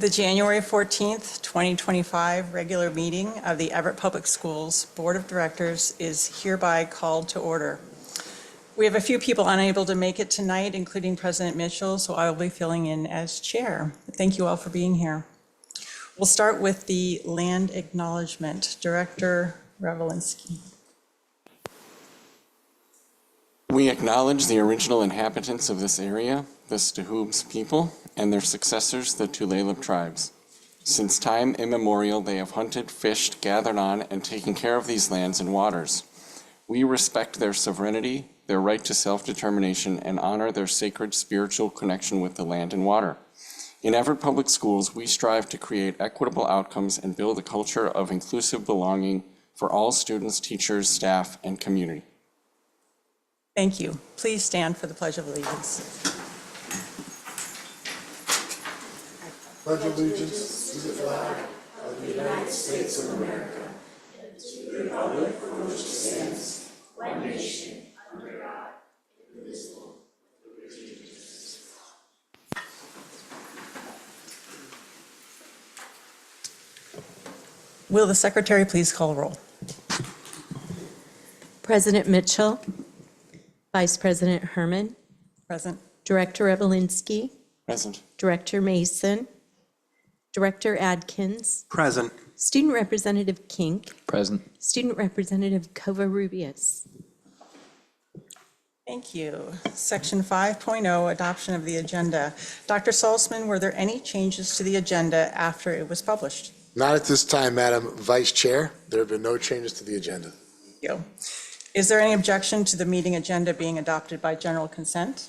The January 14th, 2025 regular meeting of the Everett Public Schools Board of Directors is hereby called to order. We have a few people unable to make it tonight, including President Mitchell, so I will be filling in as chair. Thank you all for being here. We'll start with the land acknowledgement. Director Revelinsky. We acknowledge the original inhabitants of this area, the Stahubs people, and their successors, the Tulalip tribes. Since time immemorial, they have hunted, fished, gathered on, and taken care of these lands and waters. We respect their sovereignty, their right to self-determination, and honor their sacred spiritual connection with the land and water. In Everett Public Schools, we strive to create equitable outcomes and build a culture of inclusive belonging for all students, teachers, staff, and community. Thank you. Please stand for the Pledge of Allegiance. Pledge allegiance to the flag of the United States of America, and to the republic for which it stands, one nation, under God, indivisible, with liberty and justice. Will the secretary please call roll? President Mitchell, Vice President Herman, Present. Director Revelinsky, Present. Director Mason, Director Adkins, Present. Student Representative Kink, Present. Student Representative Covarrubias. Thank you. Section 5.0, adoption of the agenda. Dr. Salzman, were there any changes to the agenda after it was published? Not at this time, Madam Vice Chair. There have been no changes to the agenda. Thank you. Is there any objection to the meeting agenda being adopted by general consent?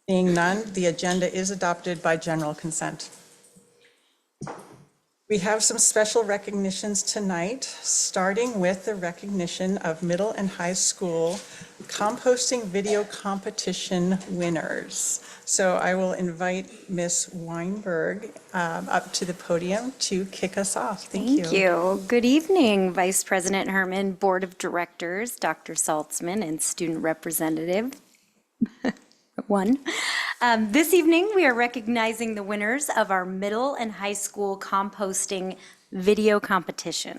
Being none, the agenda is adopted by general consent. We have some special recognitions tonight, starting with the recognition of middle and high school composting video competition winners. So I will invite Ms. Weinberg up to the podium to kick us off. Thank you. Good evening, Vice President Herman, Board of Directors, Dr. Saltzman, and Student Representative. This evening, we are recognizing the winners of our middle and high school composting video competition.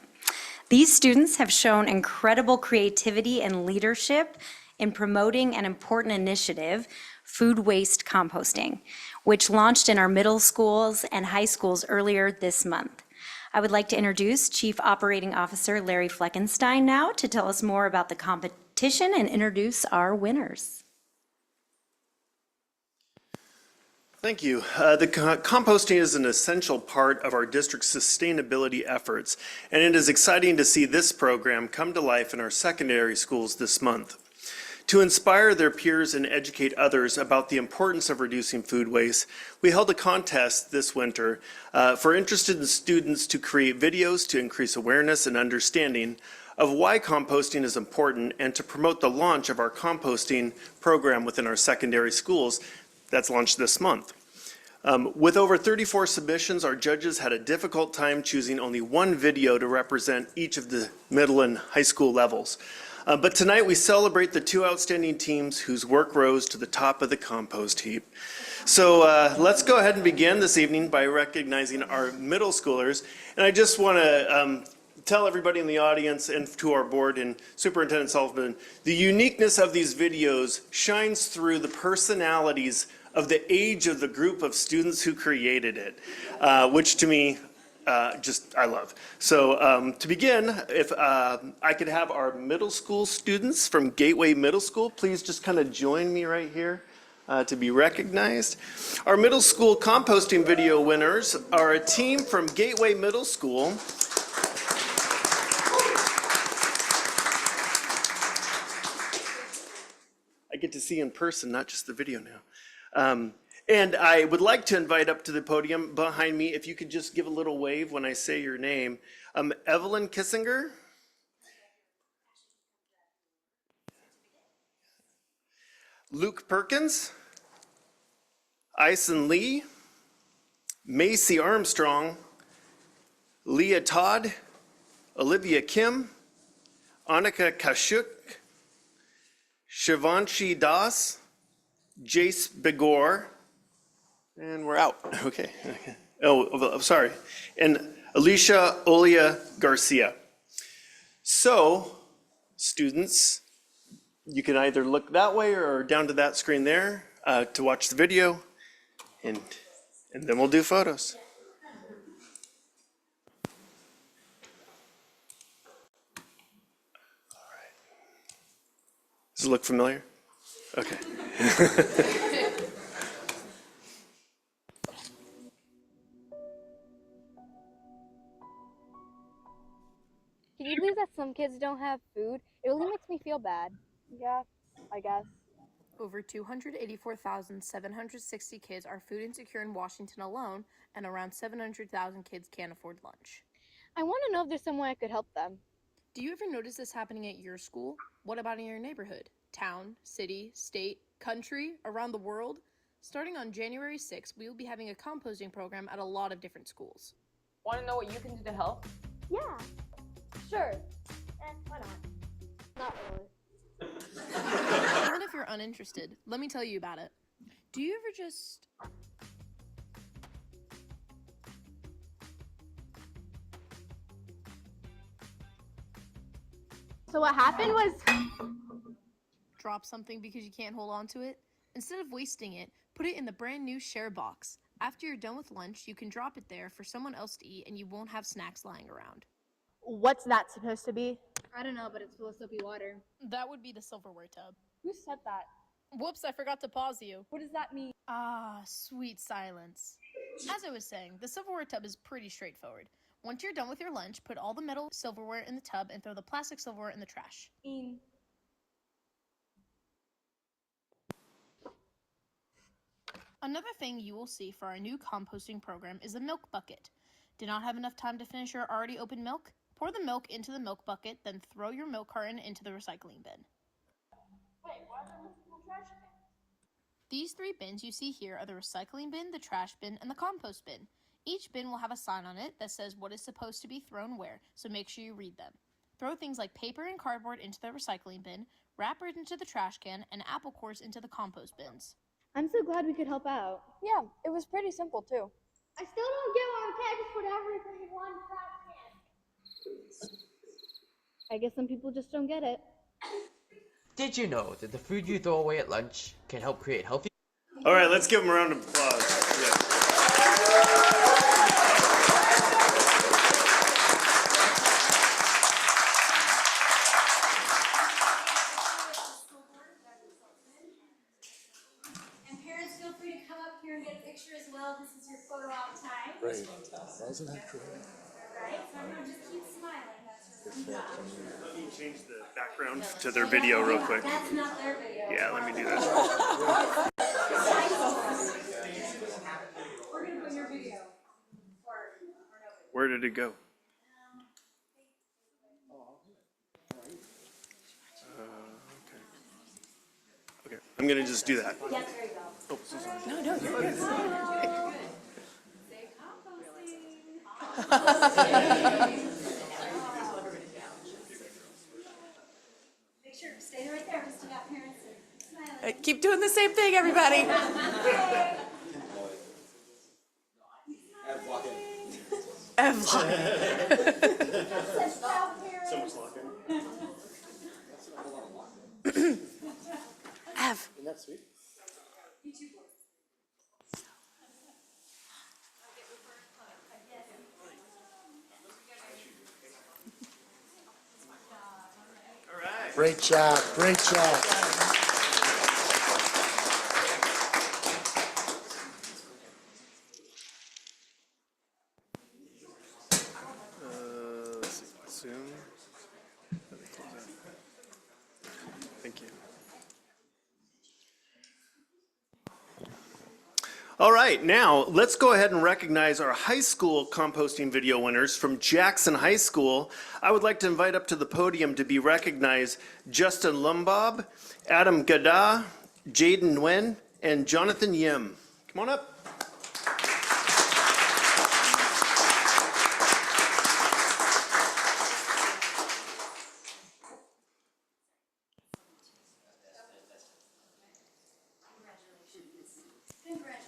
These students have shown incredible creativity and leadership in promoting an important initiative, food waste composting, which launched in our middle schools and high schools earlier this month. I would like to introduce Chief Operating Officer Larry Fleckenstein now to tell us more about the competition and introduce our winners. Thank you. Composting is an essential part of our district's sustainability efforts, and it is exciting to see this program come to life in our secondary schools this month. To inspire their peers and educate others about the importance of reducing food waste, we held a contest this winter for interested students to create videos to increase awareness and understanding of why composting is important and to promote the launch of our composting program within our secondary schools that's launched this month. With over 34 submissions, our judges had a difficult time choosing only one video to represent each of the middle and high school levels. But tonight we celebrate the two outstanding teams whose work rose to the top of the compost heap. So let's go ahead and begin this evening by recognizing our middle schoolers. And I just want to tell everybody in the audience and to our board and Superintendent Sullivan, the uniqueness of these videos shines through the personalities of the age of the group of students who created it, which to me, I love. So to begin, if I could have our middle school students from Gateway Middle School, please just kind of join me right here to be recognized. Our middle school composting video winners are a team from Gateway Middle School. I get to see in person, not just the video now. And I would like to invite up to the podium behind me, if you could just give a little wave when I say your name, Evelyn Kissinger, Luke Perkins, Ison Lee, Macy Armstrong, Leah Todd, Olivia Kim, Annika Kashuk, Shivanshi Das, Jace Begor, and we're out. Okay. sorry, and Alicia Olia Garcia. So, students, you can either look that way or down to that screen there to watch the video, and then we'll do photos. All right. Does it look familiar? Okay. Can you believe that some kids don't have food? It really makes me feel bad. Yeah, I guess. Over 284,760 kids are food insecure in Washington alone, and around 700,000 kids can't afford lunch. I want to know if there's some way I could help them. Do you ever notice this happening at your school? What about in your neighborhood? Town, city, state, country, around the world? Starting on January 6th, we will be having a composting program at a lot of different schools. Want to know what you can do to help? Yeah, sure. Why not? Not really. Even if you're uninterested, let me tell you about it. Do you ever just... So what happened was... drop something because you can't hold on to it? Instead of wasting it, put it in the brand new share box. After you're done with lunch, you can drop it there for someone else to eat and you won't have snacks lying around. What's that supposed to be? I don't know, but it's full of soapy water. That would be the silverware tub. Who said that? Whoops, I forgot to pause you. What does that mean? Ah, sweet silence. As I was saying, the silverware tub is pretty straightforward. Once you're done with your lunch, put all the metal silverware in the tub and throw the plastic silverware in the trash. Another thing you will see for our new composting program is a milk bucket. Did not have enough time to finish your already opened milk? Pour the milk into the milk bucket, then throw your milk carton into the recycling bin. Wait, why are there multiple trash cans? These 3 bins you see here are the recycling bin, the trash bin, and the compost bin. Each bin will have a sign on it that says what is supposed to be thrown where, so make sure you read them. Throw things like paper and cardboard into the recycling bin, wrappers into the trash can, and apple cores into the compost bins. I'm so glad we could help out. Yeah, it was pretty simple too. I still don't get why we can't just put everything in one trash can. I guess some people just don't get it. Did you know that the food you throw away at lunch can help create healthy? All right, let's give them a round of applause. Yeah. And parents, feel free to come up here and get a picture as well. This is your photo op time. Right. Wasn't that great? Right? So everyone just keep smiling. That's your job. Let me change the background to their video real quick. That's not their video. Yeah, let me do that. We're going to put your video. Where did it go? Okay, I'm gonna just do that. Yes, there you go. Oh, so sorry. Make sure, stay right there. We still got parents smiling. Keep doing the same thing, everybody. So much locking. Ev. Isn't that sweet? All right. Great job, great job. Let's see. Zoom. Thank you. All right, now let's go ahead and recognize our high school composting video winners from Jackson High School. I would like to invite up to the podium to be recognized Justin Lumbob, Adam Gada, Jaden Nguyen, and Jonathan Yim. Come on up. Congratulations.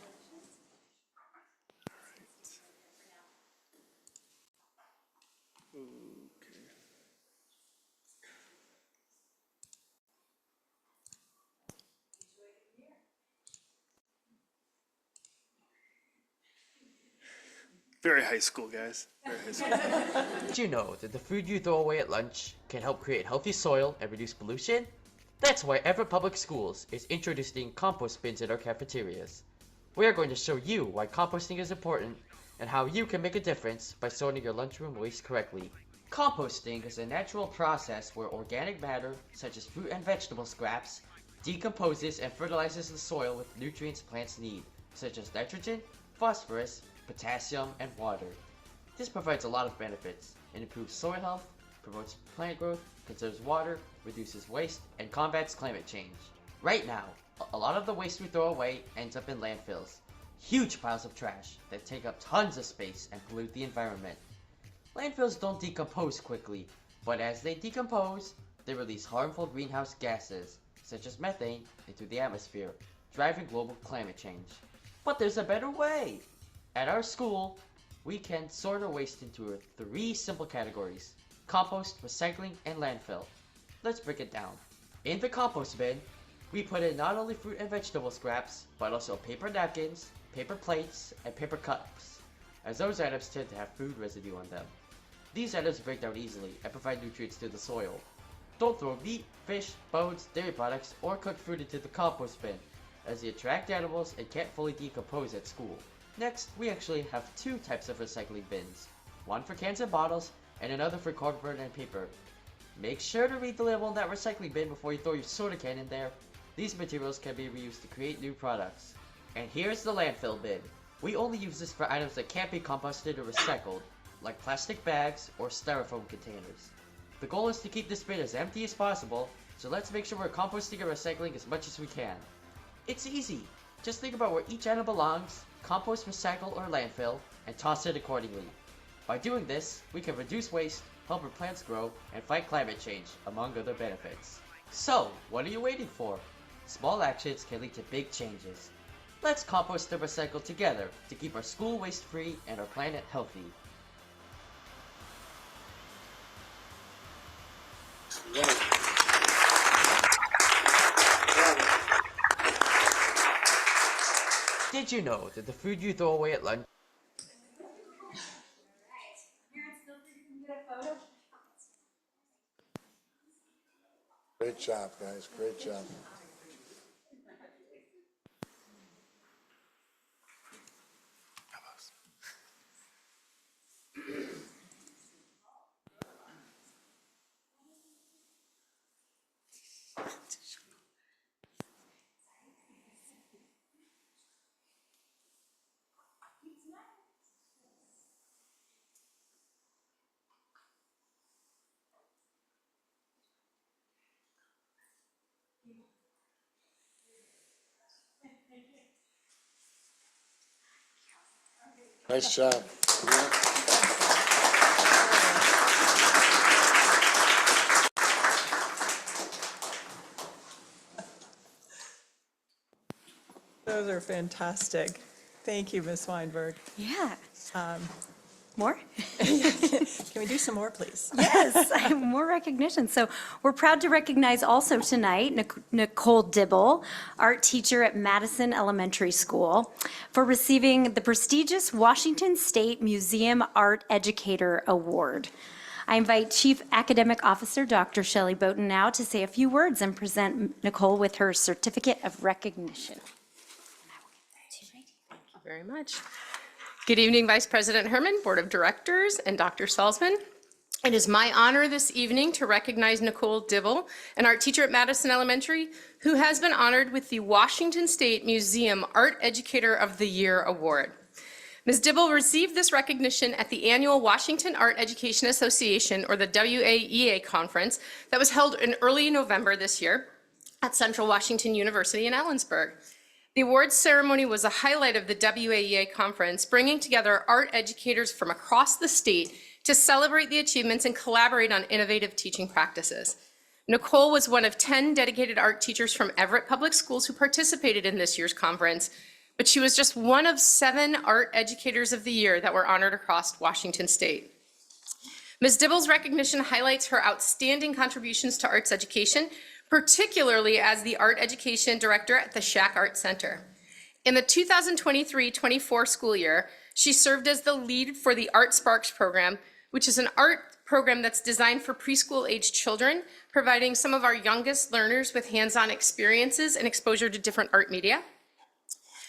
Very high school, guys. Very high school. Did you know that the food you throw away at lunch can help create healthy soil and reduce pollution? That's why Everett Public Schools is introducing compost bins in our cafeterias. We are going to show you why composting is important and how you can make a difference by sorting your lunchroom waste correctly. Composting is a natural process where organic matter, such as fruit and vegetable scraps, decomposes and fertilizes the soil with nutrients plants need, such as nitrogen, phosphorus, potassium, and water. This provides a lot of benefits. It improves soil health, promotes plant growth, conserves water, reduces waste, and combats climate change. Right now, a lot of the waste we throw away ends up in landfills. Huge piles of trash that take up tons of space and pollute the environment. Landfills don't decompose quickly, but as they decompose, they release harmful greenhouse gases, such as methane, into the atmosphere, driving global climate change. But there's a better way! At our school, we can sort our waste into 3 simple categories: compost, recycling, and landfill. Let's break it down. In the compost bin, we put in not only fruit and vegetable scraps, but also paper napkins, paper plates, and paper cups, as those items tend to have food residue on them. These items break down easily and provide nutrients to the soil. Don't throw meat, fish, bones, dairy products, or cooked food into the compost bin, as they attract animals and can't fully decompose at school. Next, we actually have 2 types of recycling bins, one for cans and bottles, and another for cardboard and paper. Make sure to read the label on that recycling bin before you throw your soda can in there. These materials can be reused to create new products. And here's the landfill bin. We only use this for items that can't be composted or recycled, like plastic bags or styrofoam containers. The goal is to keep this bin as empty as possible, so let's make sure we're composting and recycling as much as we can. It's easy. Just think about where each item belongs, compost, recycle, or landfill, and toss it accordingly. By doing this, we can reduce waste, help our plants grow, and fight climate change, among other benefits. So, what are you waiting for? Small actions can lead to big changes. Let's compost and recycle together to keep our school waste-free and our planet healthy. Did you know that the food you throw away at lunch Great job, guys, great job. Nice job. Those are fantastic. Thank you, Ms. Weinberg. Yeah. More? Can we do some more, please? Yes, more recognition. So we're proud to recognize also tonight Nicole Dibble, art teacher at Madison Elementary School, for receiving the prestigious Washington State Museum Art Educator Award. I invite Chief Academic Officer Dr. Shelley Bowden now to say a few words and present Nicole with her certificate of recognition. Thank you very much. Good evening, Vice President Herman, Board of Directors, and Dr. Salzman. It is my honor this evening to recognize Nicole Dibble, an art teacher at Madison Elementary, who has been honored with the Washington State Museum Art Educator of the Year Award. Ms. Dibble received this recognition at the annual Washington Art Education Association, or the WAEA conference, that was held in early November this year at Central Washington University in Ellensburg. The awards ceremony was a highlight of the WAEA conference, bringing together art educators from across the state to celebrate the achievements and collaborate on innovative teaching practices. Nicole was one of 10 dedicated art teachers from Everett Public Schools who participated in this year's conference, but she was just one of 7 art educators of the year that were honored across Washington State. Ms. Dibble's recognition highlights her outstanding contributions to arts education, particularly as the art education director at the Shack Art Center. In the 2023-24 school year, She served as the lead for the Art Sparks program, which is an art program that's designed for preschool-aged children, providing some of our youngest learners with hands-on experiences and exposure to different art media.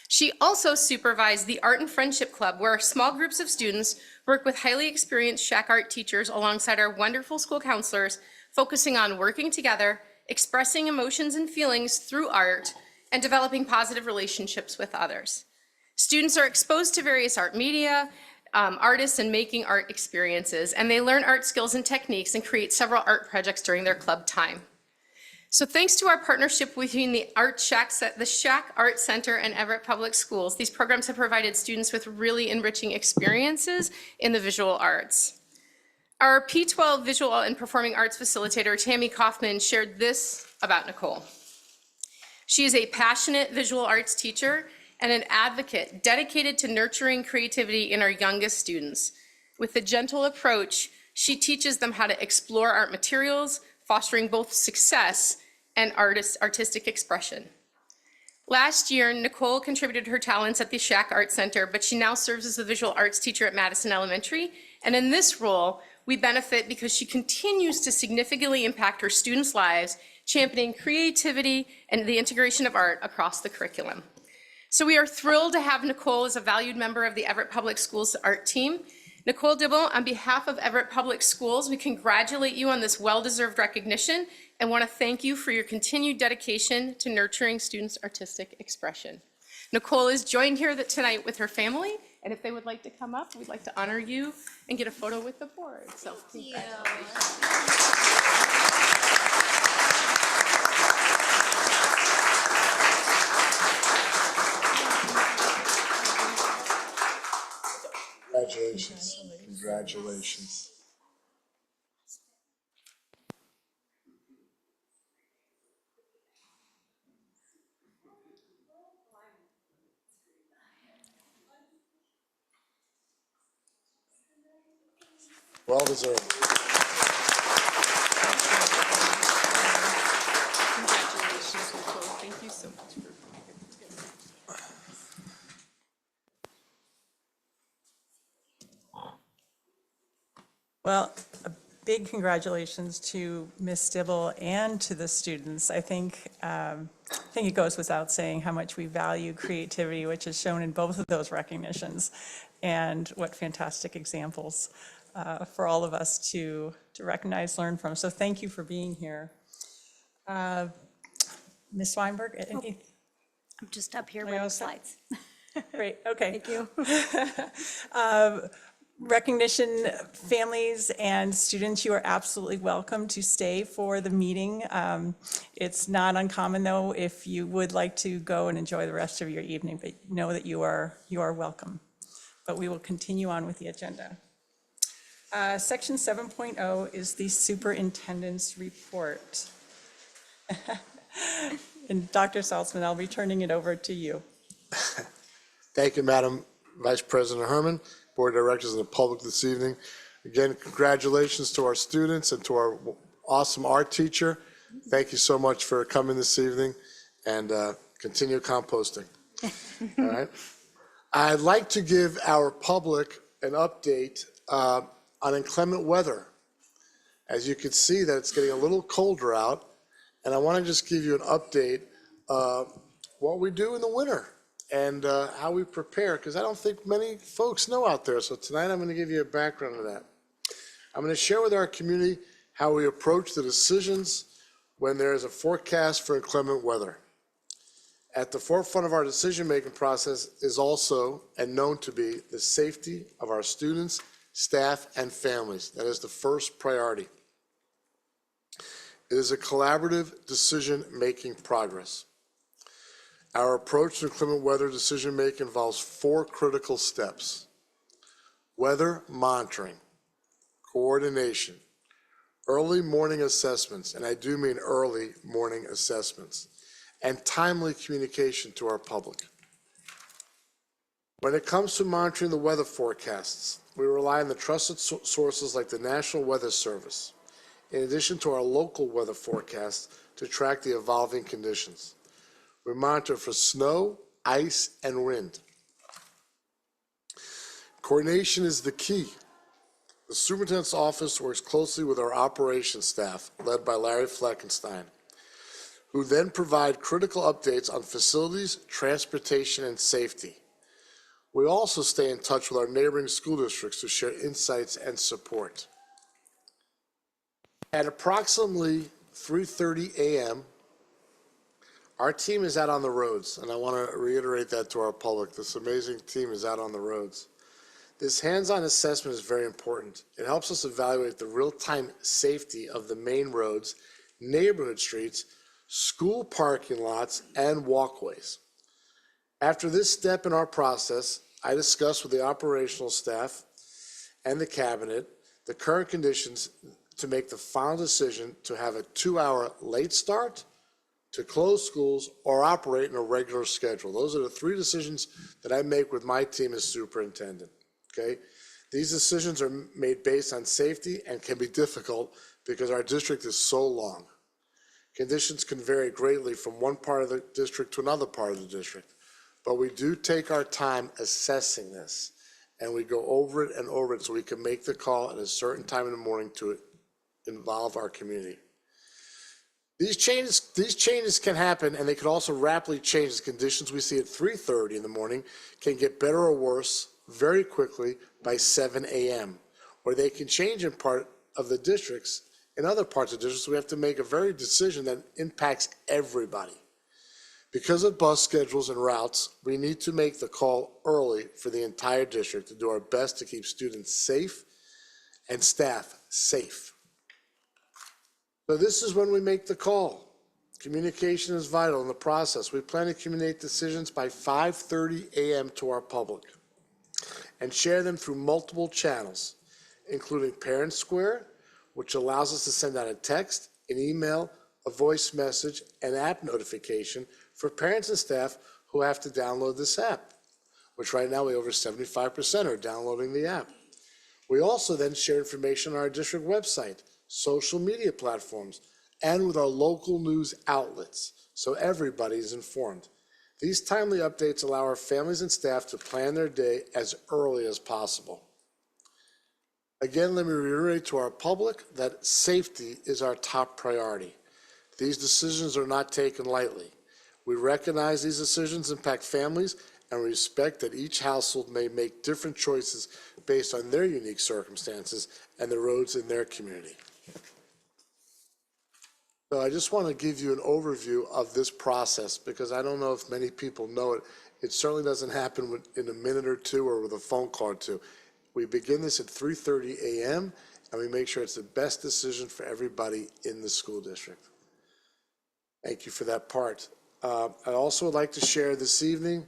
She also supervised the Art and Friendship Club, where small groups of students work with highly experienced Shack art teachers alongside our wonderful school counselors, focusing on working together, expressing emotions and feelings through art, and developing positive relationships with others. Students are exposed to various art media, artists, and making art experiences, and they learn art skills and techniques and create several art projects during their club time. So thanks to our partnership between the Shack Art Center and Everett Public Schools, these programs have provided students with really enriching experiences in the visual arts. Our P12 Visual and Performing Arts Facilitator, Tammy Kaufman, shared this about Nicole. She is a passionate visual arts teacher and an advocate dedicated to nurturing creativity in our youngest students. With a gentle approach, she teaches them how to explore art materials, fostering both success and artistic expression. Last year, Nicole contributed her talents at the Shack Art Center, but she now serves as the visual arts teacher at Madison Elementary. And in this role, we benefit because she continues to significantly impact her students' lives, championing creativity and the integration of art across the curriculum. So we are thrilled to have Nicole as a valued member of the Everett Public Schools art team. Nicole Dibble, on behalf of Everett Public Schools, we congratulate you on this well-deserved recognition and want to thank you for your continued dedication to nurturing students' artistic expression. Nicole is joined here tonight with her family, and if they would like to come up, we'd like to honor you and get a photo with the board. So thank you. Congratulations. Congratulations. Well deserved. Congratulations, Nicole. Thank you so much. Well, a big congratulations to Ms. Dibble and to the students. I think it goes without saying how much we value creativity, which is shown in both of those recognitions, and what fantastic examples for all of us to recognize, learn from. So thank you for being here. Ms. Weinberg, any? I'm just up here with the slides. Great, okay. Thank you. Recognition, families and students, you are absolutely welcome to stay for the meeting. It's not uncommon, though, if you would like to go and enjoy the rest of your evening, but know that you are welcome. But we will continue on with the agenda. Section 7.0 is the superintendent's report. And Dr. Salzman, I'll be turning it over to you. Thank you, Madam Vice President Herman, Board of Directors, and the public this evening. Again, congratulations to our students and to our awesome art teacher. Thank you so much for coming this evening, and continue composting. All right. I'd like to give our public an update on inclement weather. As you can see that it's getting a little colder out, and I want to just give you an update of what we do in the winter and how we prepare, because I don't think many folks know out there. So tonight I'm going to give you a background of that. I'm going to share with our community how we approach the decisions when there is a forecast for inclement weather. At the forefront of our decision-making process is also, and known to be, the safety of our students, staff, and families. That is the first priority. It is a collaborative decision-making progress. Our approach to inclement weather decision-making involves 4 critical steps: weather monitoring, coordination, early morning assessments, and I do mean early morning assessments, and timely communication to our public. When it comes to monitoring the weather forecasts, we rely on the trusted sources like the National Weather Service, in addition to our local weather forecasts, to track the evolving conditions. We monitor for snow, ice, and wind. Coordination is the key. The superintendent's office works closely with our operations staff, led by Larry Fleckenstein, who then provide critical updates on facilities, transportation, and safety. We also stay in touch with our neighboring school districts to share insights and support. At approximately 3:30 a.m., our team is out on the roads, and I want to reiterate that to our public. This amazing team is out on the roads. This hands-on assessment is very important. It helps us evaluate the real-time safety of the main roads, neighborhood streets, school parking lots, and walkways. After this step in our process, I discuss with the operational staff and the cabinet the current conditions to make the final decision to have a 2-hour late start, to close schools, or operate in a regular schedule. Those are the 3 decisions that I make with my team as superintendent, okay? These decisions are made based on safety and can be difficult because our district is so long. Conditions can vary greatly from one part of the district to another part of the district. But we do take our time assessing this, and we go over it and over it so we can make the call at a certain time in the morning to involve our community. These changes can happen, and they could also rapidly change. The conditions we see at 3:30 in the morning can get better or worse very quickly by 7 a.m., or they can change in part of the districts, in other parts of the districts. We have to make a very decision that impacts everybody. Because of bus schedules and routes, we need to make the call early for the entire district to do our best to keep students safe and staff safe. So this is when we make the call. Communication is vital in the process. We plan to communicate decisions by 5:30 a.m. to our public and share them through multiple channels, including Parent Square, which allows us to send out a text, an email, a voice message, and app notification for parents and staff who have to download this app, which right now we over 75% are downloading the app. We also then share information on our district website, social media platforms, and with our local news outlets, so everybody is informed. These timely updates allow our families and staff to plan their day as early as possible. Again, let me reiterate to our public that safety is our top priority. These decisions are not taken lightly. We recognize these decisions impact families and respect that each household may make different choices based on their unique circumstances and the roads in their community. So I just want to give you an overview of this process because I don't know if many people know it. It certainly doesn't happen in a minute or two or with a phone call or two. We begin this at 3:30 a.m. and we make sure it's the best decision for everybody in the school district. Thank you for that part. I also would like to share this evening,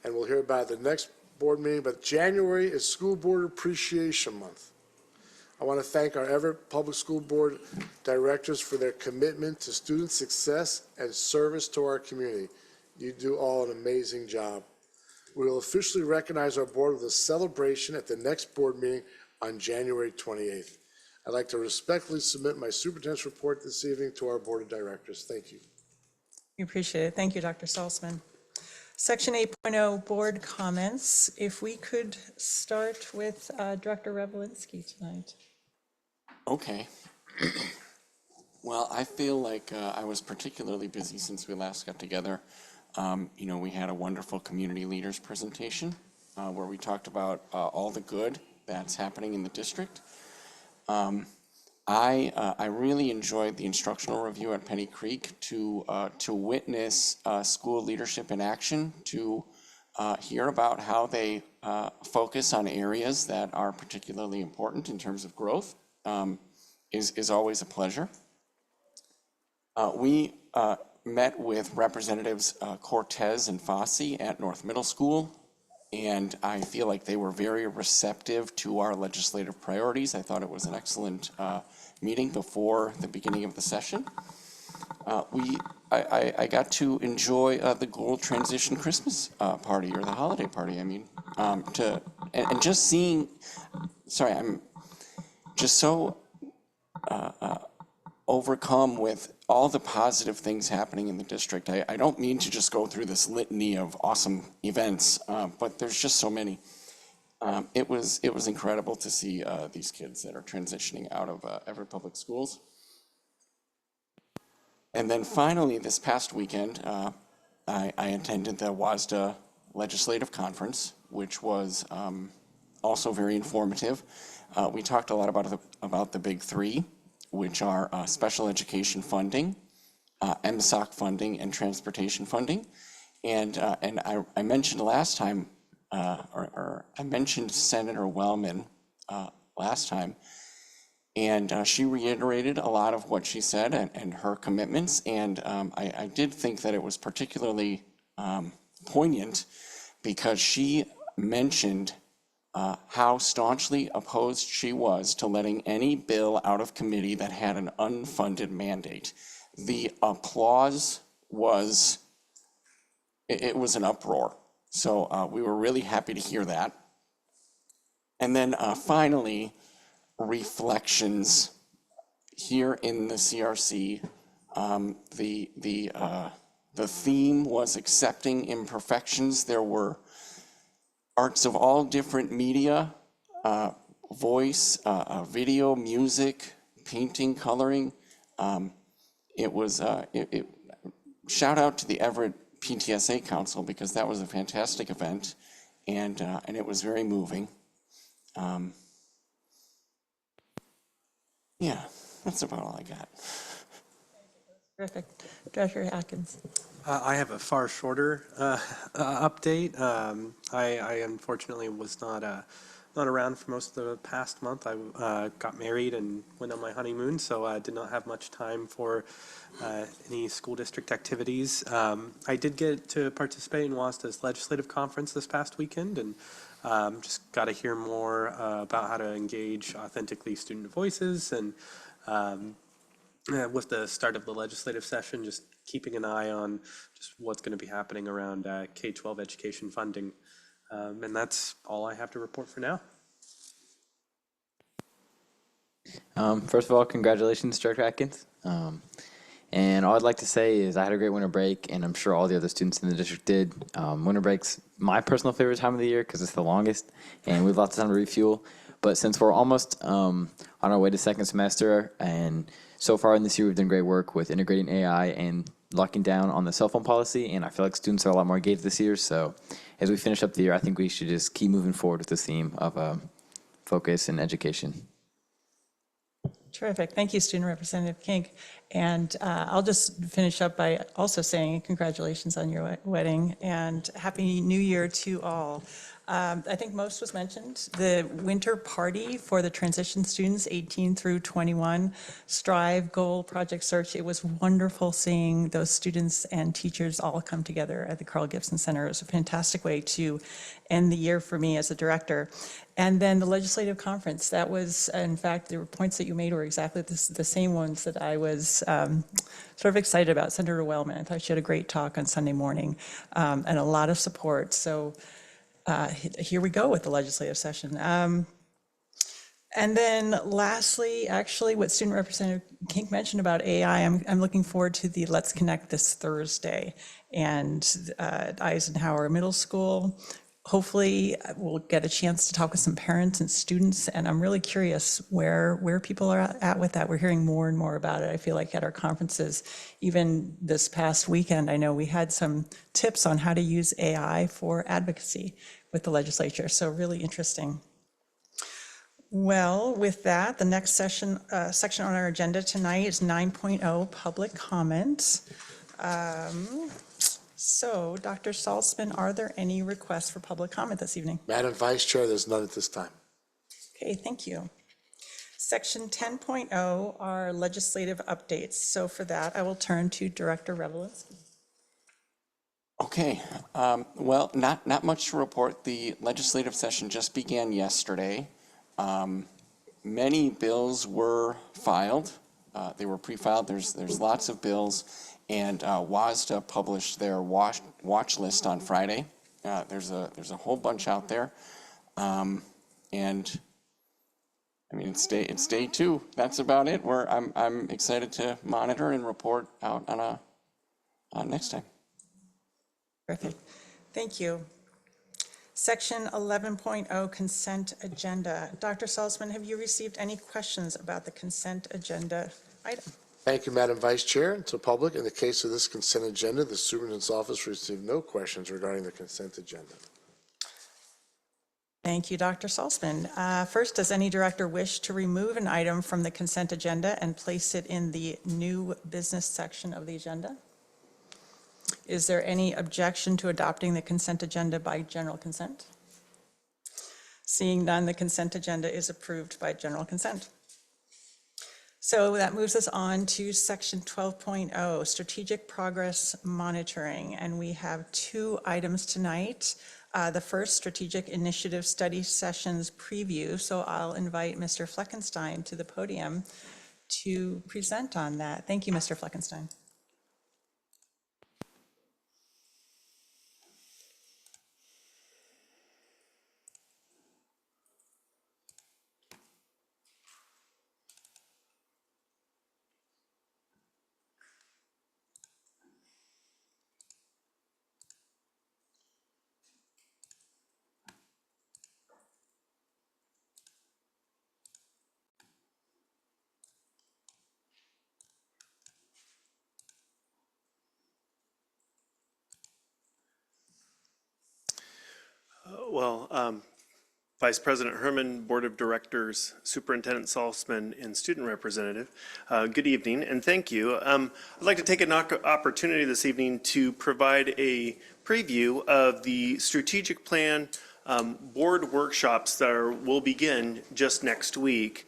and we'll hear about it at the next board meeting, but January is School Board Appreciation Month. I want to thank our Everett Public School Board directors for their commitment to student success and service to our community. You do all an amazing job. We will officially recognize our board with a celebration at the next board meeting on January 28th. I'd like to respectfully submit my superintendent's report this evening to our board of directors. Thank you. We appreciate it. Thank you, Dr. Salzman. Section 8.0 board comments. If we could start with Director Revelinsky tonight. Okay. Well, I feel like I was particularly busy since we last got together. We had a wonderful community leaders presentation where we talked about all the good that's happening in the district. I really enjoyed the instructional review at Penny Creek to witness school leadership in action, to hear about how they focus on areas that are particularly important in terms of growth is always a pleasure. We met with Representatives Cortez and Fossey at North Middle School, and I feel like they were very receptive to our legislative priorities. I thought it was an excellent meeting before the beginning of the session. I got to enjoy the Gold Transition Christmas party, or the holiday party, I mean, and just seeing, sorry, I'm just so overcome with all the positive things happening in the district. I don't mean to just go through this litany of awesome events, but there's just so many. It was incredible to see these kids that are transitioning out of Everett Public Schools. And then finally, this past weekend, I attended the WASDA Legislative Conference, which was also very informative. We talked a lot about the big three, which are special education funding, MSOC funding, and transportation funding. And I mentioned last time, or I mentioned Senator Wellman last time, and she reiterated a lot of what she said and her commitments. And I did think that it was particularly poignant because she mentioned how staunchly opposed she was to letting any bill out of committee that had an unfunded mandate. The applause was, it was an uproar. So we were really happy to hear that. And then finally, reflections here in the CRC. The theme was accepting imperfections. There were arts of all different media, voice, video, music, painting, coloring. Shout out to the Everett PTSA Council because that was a fantastic event, and it was very moving. Yeah, that's about all I got. Terrific. Director Atkins. I have a far shorter update. I unfortunately was not around for most of the past month. I got married and went on my honeymoon, so I did not have much time for any school district activities. I did get to participate in WASDA's legislative conference this past weekend, and just got to hear more about how to engage authentically student voices, and with the start of the legislative session, just keeping an eye on just what's going to be happening around K-12 education funding. And that's all I have to report for now. First of all, congratulations, Director Atkins. And all I'd like to say is I had a great winter break, and I'm sure all the other students in the district did. Winter break's my personal favorite time of the year because it's the longest, and we have lots of time to refuel. But since we're almost on our way to second semester, and so far in this year we've done great work with integrating AI and locking down on the cell phone policy, and I feel like students are a lot more engaged this year. So as we finish up the year, I think we should just keep moving forward with this theme of focus and education. Terrific. Thank you, Student Representative Kink. And I'll just finish up by also saying congratulations on your wedding and Happy New Year to all. I think most was mentioned. The winter party for the transition students, 18 through 21, Strive, Goal, Project Search. It was wonderful seeing those students and teachers all come together at the Carl Gibson Center. It was a fantastic way to end the year for me as a director. And then the legislative conference, that was, in fact, the points that you made were exactly the same ones that I was sort of excited about. Senator Wellman, I thought she had a great talk on Sunday morning and a lot of support. So here we go with the legislative session. And then lastly, actually, what Student Representative Kink mentioned about AI, I'm looking forward to the Let's Connect this Thursday. And at Eisenhower Middle School, hopefully we'll get a chance to talk with some parents and students. And I'm really curious where people are at with that. We're hearing more and more about it. I feel like at our conferences, even this past weekend, I know we had some tips on how to use AI for advocacy with the legislature. So really interesting. Well, with that, the next section on our agenda tonight is 9.0 public comments. So, Dr. Salzman, are there any requests for public comment this evening? Madam Vice Chair, there's none at this time. Okay, thank you. Section 10.0 are legislative updates. So for that, I will turn to Director Revelinski. Okay, well, not much to report. The legislative session just began yesterday. Many bills were filed. They were pre-filed. There's lots of bills. And WASDA published their watch list on Friday. There's a whole bunch out there, and I mean it's day 2. That's about it. I'm excited to monitor and report out on next time. Perfect. Thank you. Section 11.0 Consent Agenda. Dr. Salzman, have you received any questions about the consent agenda item? Thank you, Madam Vice Chair. And to the public, in the case of this consent agenda, the Superintendent's Office received no questions regarding the consent agenda. Thank you, Dr. Salzman. First, does any director wish to remove an item from the consent agenda and place it in the new business section of the agenda? Is there any objection to adopting the consent agenda by general consent? Seeing none, the consent agenda is approved by general consent. So that moves us on to section 12.0, strategic progress monitoring. And we have two items tonight. The first, strategic initiative study sessions preview. So I'll invite Mr. Fleckenstein to the podium to present on that. Thank you, Mr. Fleckenstein. Vice President Herman, Board of Directors, Superintendent Salzman, and Student Representative, good evening and thank you. I'd like to take an opportunity this evening to provide a preview of the strategic plan board workshops that will begin just next week.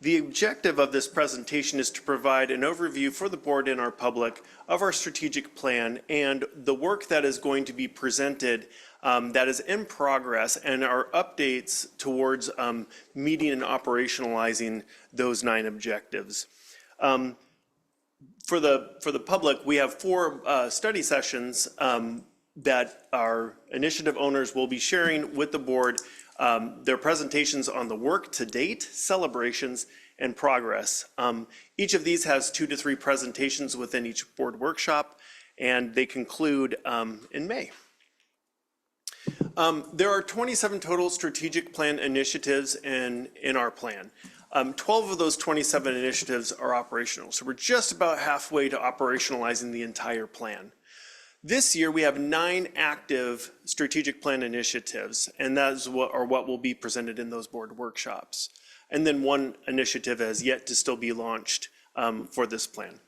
The objective of this presentation is to provide an overview for the board and our public of our strategic plan and the work that is going to be presented that is in progress and our updates towards meeting and operationalizing those 9 objectives. For the public, we have 4 study sessions that our initiative owners will be sharing with the board their presentations on the work to date, celebrations, and progress. Each of these has 2 to 3 presentations within each board workshop, and they conclude in May. There are 27 total strategic plan initiatives in our plan. 12 of those 27 initiatives are operational, so we're just about halfway to operationalizing the entire plan. This year, we have 9 active strategic plan initiatives, and that is what will be presented in those board workshops. And then 1 initiative has yet to still be launched for this plan.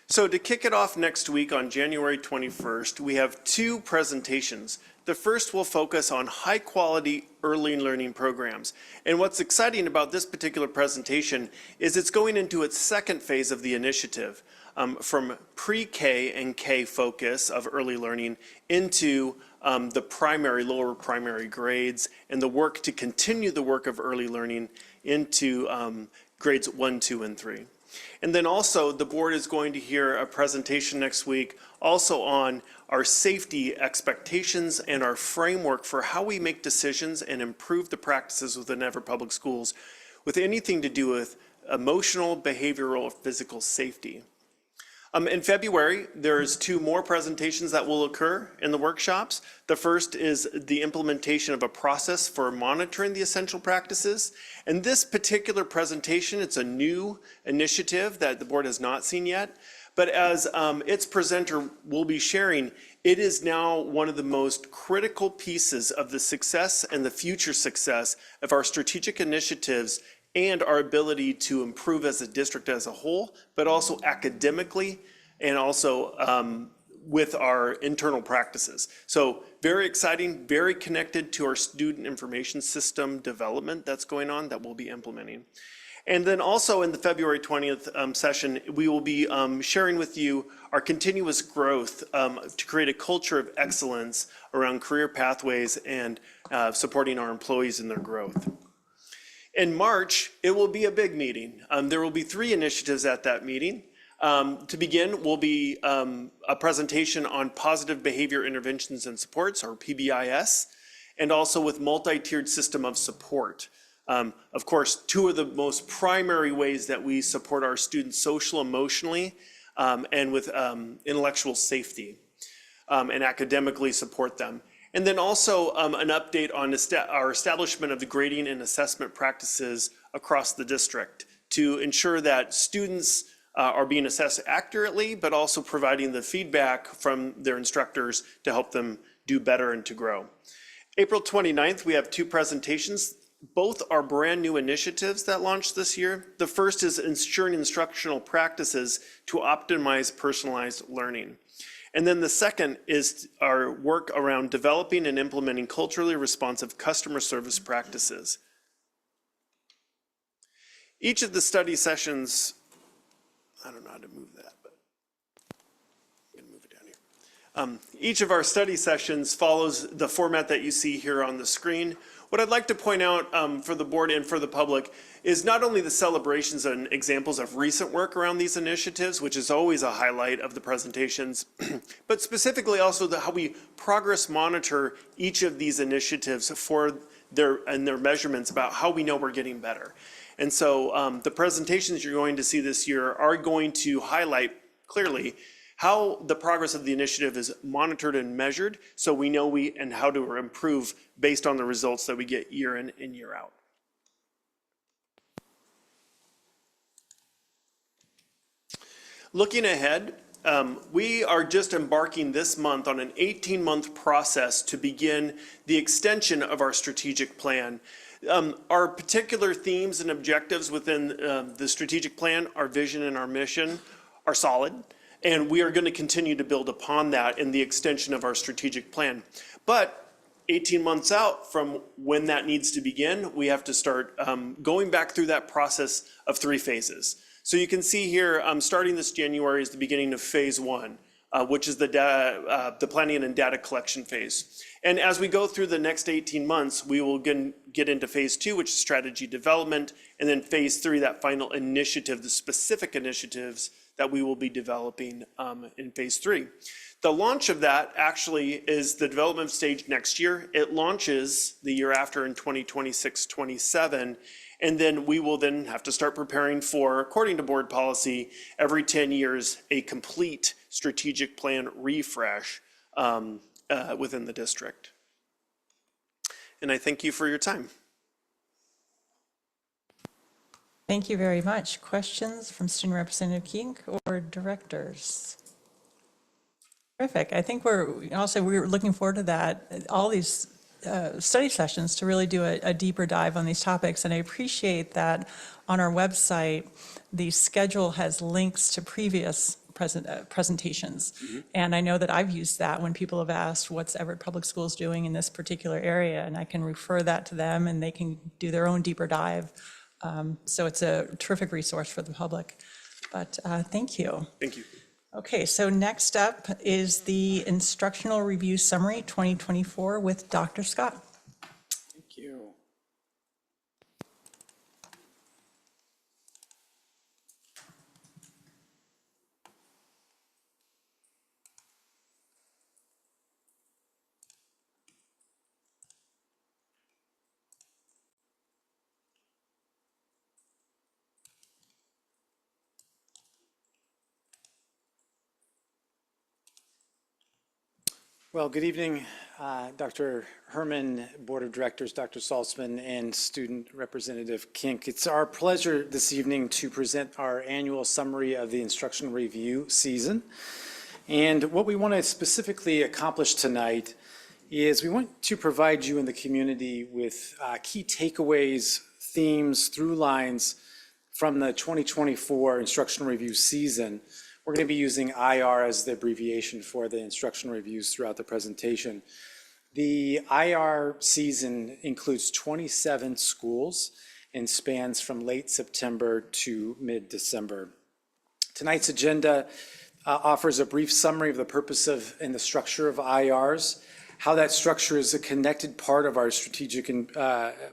So to kick it off next week on January 21st, we have 2 presentations. The first will focus on high-quality early learning programs. And what's exciting about this particular presentation is it's going into its second phase of the initiative, from pre-K and K focus of early learning into the primary, lower primary grades, and the work to continue the work of early learning into grades 1, 2, and 3. And then also, the board is going to hear a presentation next week also on our safety expectations and our framework for how we make decisions and improve the practices within Everett Public Schools with anything to do with emotional, behavioral, or physical safety. In February, there's 2 more presentations that will occur in the workshops. The first is the implementation of a process for monitoring the essential practices. And this particular presentation, it's a new initiative that the board has not seen yet. But as its presenter will be sharing, it is now one of the most critical pieces of the success and the future success of our strategic initiatives and our ability to improve as a district as a whole, but also academically and also with our internal practices. So very exciting, very connected to our student information system development that's going on that we'll be implementing. And then also in the February 20th session, we will be sharing with you our continuous growth to create a culture of excellence around career pathways and supporting our employees in their growth. In March, it will be a big meeting. There will be 3 initiatives at that meeting. To begin will be a presentation on positive behavior interventions and supports, or PBIS, and also with multi-tiered system of support. Of course, 2 of the most primary ways that we support our students social, emotionally, and with intellectual safety. and academically support them. And then also an update on our establishment of the grading and assessment practices across the district to ensure that students are being assessed accurately, but also providing the feedback from their instructors to help them do better and to grow. April 29th, we have 2 presentations. Both are brand new initiatives that launched this year. The first is ensuring instructional practices to optimize personalized learning. And then the second is our work around developing and implementing culturally responsive customer service practices. Each of the study sessions, I don't know how to move that, but I'm gonna move it down here. Each of our study sessions follows the format that you see here on the screen. What I'd like to point out for the board and for the public is not only the celebrations and examples of recent work around these initiatives, which is always a highlight of the presentations, but specifically also how we progress monitor each of these initiatives for their measurements about how we know we're getting better. And so the presentations you're going to see this year are going to highlight clearly how the progress of the initiative is monitored and measured, so we know and how to improve based on the results that we get year in and year out. Looking ahead, we are just embarking this month on an 18-month process to begin the extension of our strategic plan. Our particular themes and objectives within the strategic plan, our vision and our mission, are solid. And we are going to continue to build upon that in the extension of our strategic plan. But 18 months out from when that needs to begin, we have to start going back through that process of 3 phases. So you can see here, starting this January is the beginning of phase 1, which is the planning and data collection phase. And as we go through the next 18 months, we will get into phase 2, which is strategy development, and then phase 3, that final initiative, the specific initiatives that we will be developing in phase 3. The launch of that actually is the development stage next year. It launches the year after in 2026-27, and then we will then have to start preparing for, according to board policy, every 10 years, a complete strategic plan refresh within the district. And I thank you for your time. Thank you very much. Questions from Student Representative Kink or directors? Terrific. I think we're looking forward to that, all these study sessions to really do a deeper dive on these topics. And I appreciate that on our website, the schedule has links to previous presentations. And I know that I've used that when people have asked what's Everett Public Schools doing in this particular area, and I can refer that to them and they can do their own deeper dive. So it's a terrific resource for the public. But thank you. Thank you. Okay, so next up is the Instructional Review Summary 2024 with Dr. Scott. Thank you. Well, good evening, Dr. Herman, Board of Directors, Dr. Salzman, and Student Representative Kink. It's our pleasure this evening to present our annual summary of the instructional review season. And what we want to specifically accomplish tonight is we want to provide you and the community with key takeaways, themes, through lines from the 2024 instructional review season. We're going to be using IR as the abbreviation for the instructional reviews throughout the presentation. The IR season includes 27 schools and spans from late September to mid-December. Tonight's agenda offers a brief summary of the purpose of and the structure of IRs, how that structure is a connected part of our strategic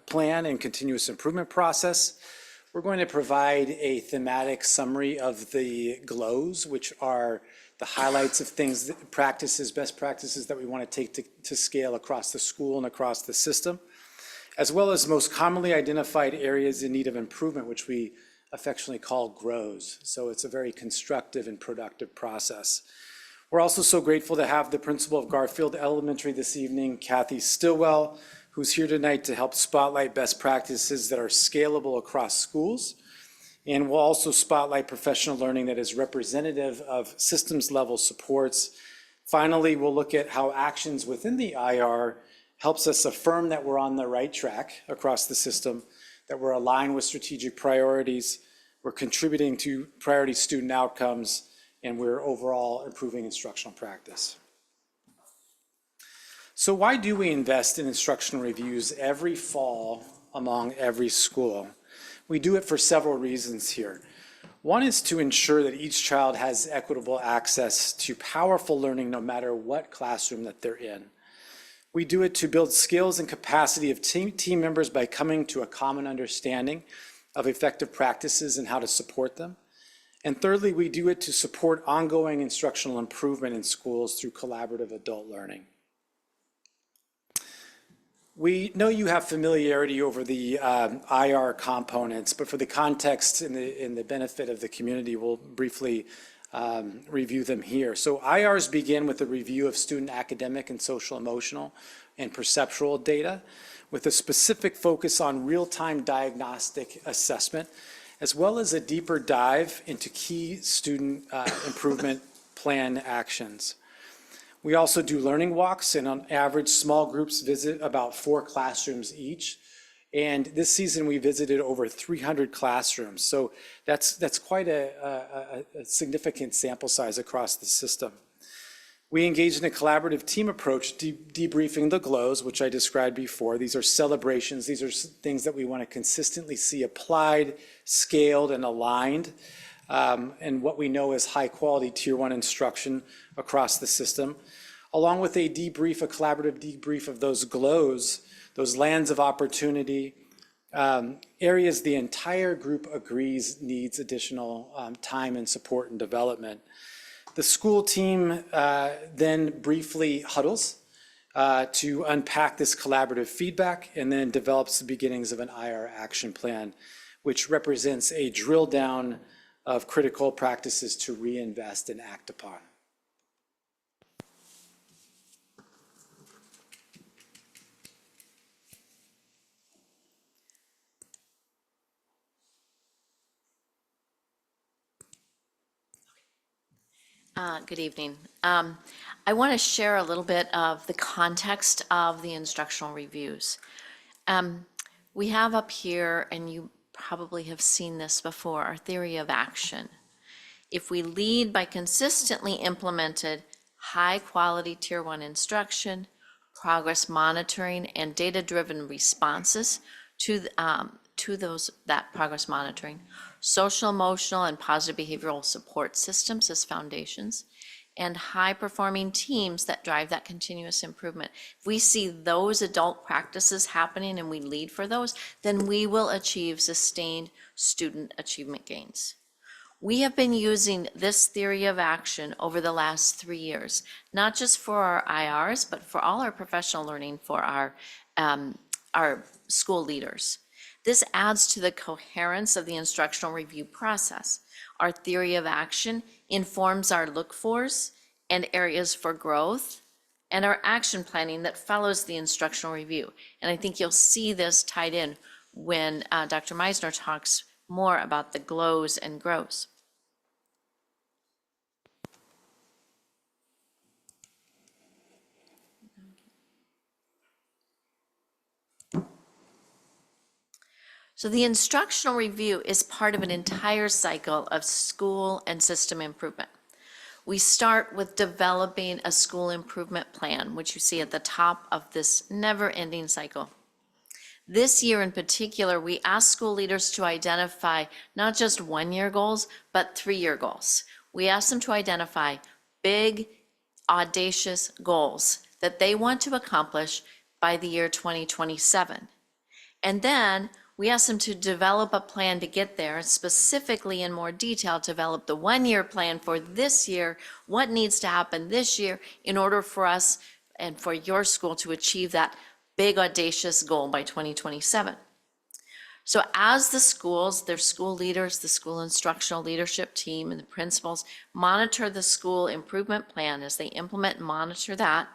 plan and continuous improvement process. We're going to provide a thematic summary of the GLOWs, which are the highlights of things, practices, best practices that we want to take to scale across the school and across the system, as well as most commonly identified areas in need of improvement, which we affectionately call GROWs. So it's a very constructive and productive process. We're also so grateful to have the principal of Garfield Elementary this evening, Kathy Stillwell, who's here tonight to help spotlight best practices that are scalable across schools. And we'll also spotlight professional learning that is representative of systems level supports. Finally, we'll look at how actions within the IR helps us affirm that we're on the right track across the system, that we're aligned with strategic priorities, we're contributing to priority student outcomes, and we're overall improving instructional practice. So why do we invest in instructional reviews every fall among every school? We do it for several reasons here. One is to ensure that each child has equitable access to powerful learning no matter what classroom that they're in. We do it to build skills and capacity of team members by coming to a common understanding of effective practices and how to support them. And thirdly, we do it to support ongoing instructional improvement in schools through collaborative adult learning. We know you have familiarity over the IR components, but for the context and the benefit of the community, we'll briefly review them here. So IRs begin with a review of student academic and social emotional and perceptual data with a specific focus on real-time diagnostic assessment, as well as a deeper dive into key student improvement plan actions. We also do learning walks, and on average, small groups visit about 4 classrooms each. And this season, we visited over 300 classrooms. So that's quite a significant sample size across the system. We engage in a collaborative team approach, debriefing the GLOWs, which I described before. These are celebrations. These are things that we want to consistently see applied, scaled, and aligned, and what we know is high-quality Tier 1 instruction across the system, along with a collaborative debrief of those GLOWs, those lands of opportunity, areas the entire group agrees needs additional time and support and development. The school team then briefly huddles to unpack this collaborative feedback and then develops the beginnings of an IR action plan, which represents a drill down of critical practices to reinvest and act upon. Good evening. I want to share a little bit of the context of the instructional reviews. We have up here, and you probably have seen this before, our theory of action. If we lead by consistently implemented high-quality Tier 1 instruction, progress monitoring, and data-driven responses to that progress monitoring, social, emotional, and positive behavioral support systems as foundations, and high-performing teams that drive that continuous improvement. If we see those adult practices happening and we lead for those, then we will achieve sustained student achievement gains. We have been using this theory of action over the last 3 years, not just for our IRs, but for all our professional learning for our school leaders. This adds to the coherence of the instructional review process. Our theory of action informs our look-fors and areas for growth, and our action planning that follows the instructional review. And I think you'll see this tied in when Dr. Meisner talks more about the GLOWs and GROWs. So the instructional review is part of an entire cycle of school and system improvement. We start with developing a school improvement plan, which you see at the top of this never-ending cycle. This year in particular, we asked school leaders to identify not just 1-year goals, but 3-year goals. We asked them to identify big, audacious goals that they want to accomplish by the year 2027. And then we asked them to develop a plan to get there, specifically in more detail, develop the 1-year plan for this year, what needs to happen this year in order for us and for your school to achieve that big audacious goal by 2027. So as the schools, their school leaders, the school instructional leadership team, and the principals monitor the school improvement plan as they implement and monitor that,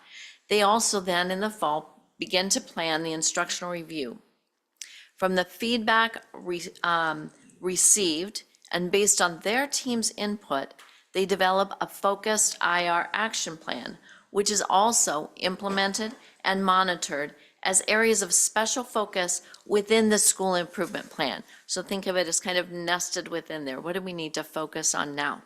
they also then in the fall begin to plan the instructional review. From the feedback received and based on their team's input, they develop a focused IR action plan, which is also implemented and monitored as areas of special focus within the school improvement plan. So think of it as kind of nested within there. What do we need to focus on now?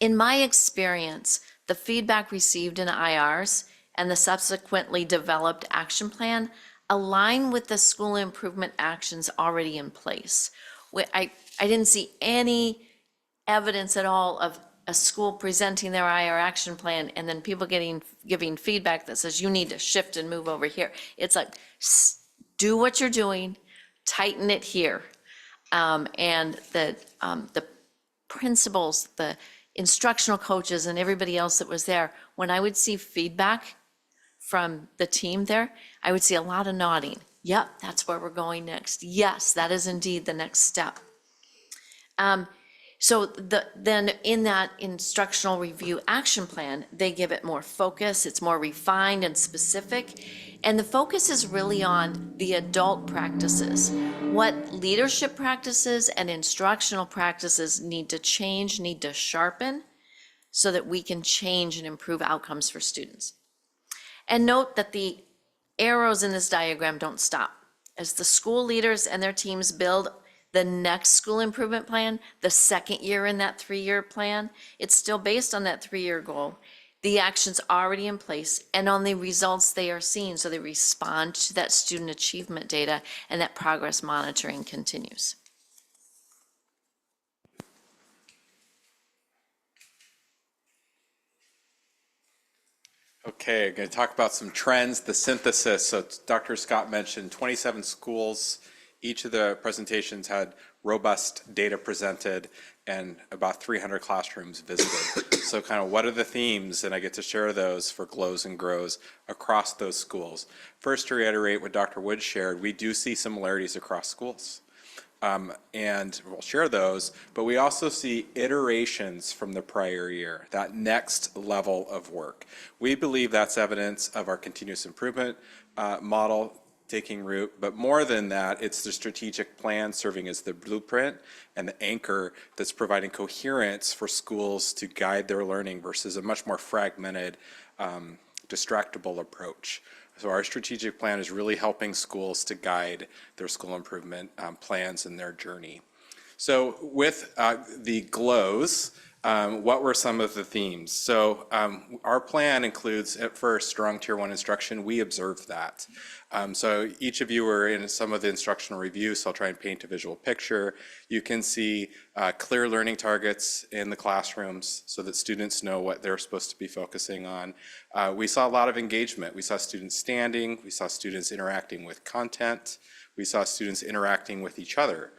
In my experience, the feedback received in IRs and the subsequently developed action plan align with the school improvement actions already in place. I didn't see any evidence at all of a school presenting their IR action plan and then people giving feedback that says you need to shift and move over here. It's like, do what you're doing, tighten it here. And the principals, the instructional coaches and everybody else that was there, when I would see feedback from the team there, I would see a lot of nodding. Yep, that's where we're going next. Yes, that is indeed the next step. So then in that instructional review action plan, they give it more focus, it's more refined and specific. And the focus is really on the adult practices. What leadership practices and instructional practices need to change, need to sharpen, so that we can change and improve outcomes for students. And note that the arrows in this diagram don't stop. As the school leaders and their teams build the next school improvement plan, the second year in that 3-year plan, it's still based on that 3-year goal, the actions already in place, and on the results they are seeing, so they respond to that student achievement data, and that progress monitoring continues. Okay, I'm going to talk about some trends, the synthesis. So Dr. Scott mentioned 27 schools. Each of the presentations had robust data presented and about 300 classrooms visited. So kind of what are the themes? And I get to share those for GLOWs and GROWs across those schools. First, to reiterate what Dr. Wood shared, we do see similarities across schools. And we'll share those, but we also see iterations from the prior year, that next level of work. We believe that's evidence of our continuous improvement model taking root, but more than that, it's the strategic plan serving as the blueprint and the anchor that's providing coherence for schools to guide their learning versus a much more fragmented, distractible approach. So our strategic plan is really helping schools to guide their school improvement plans and their journey. So with the GLOWs, what were some of the themes? So our plan includes, at first, strong Tier 1 instruction. We observed that. So each of you were in some of the instructional reviews, so I'll try and paint a visual picture. You can see clear learning targets in the classrooms so that students know what they're supposed to be focusing on. We saw a lot of engagement. We saw students standing. We saw students interacting with content. We saw students interacting with each other.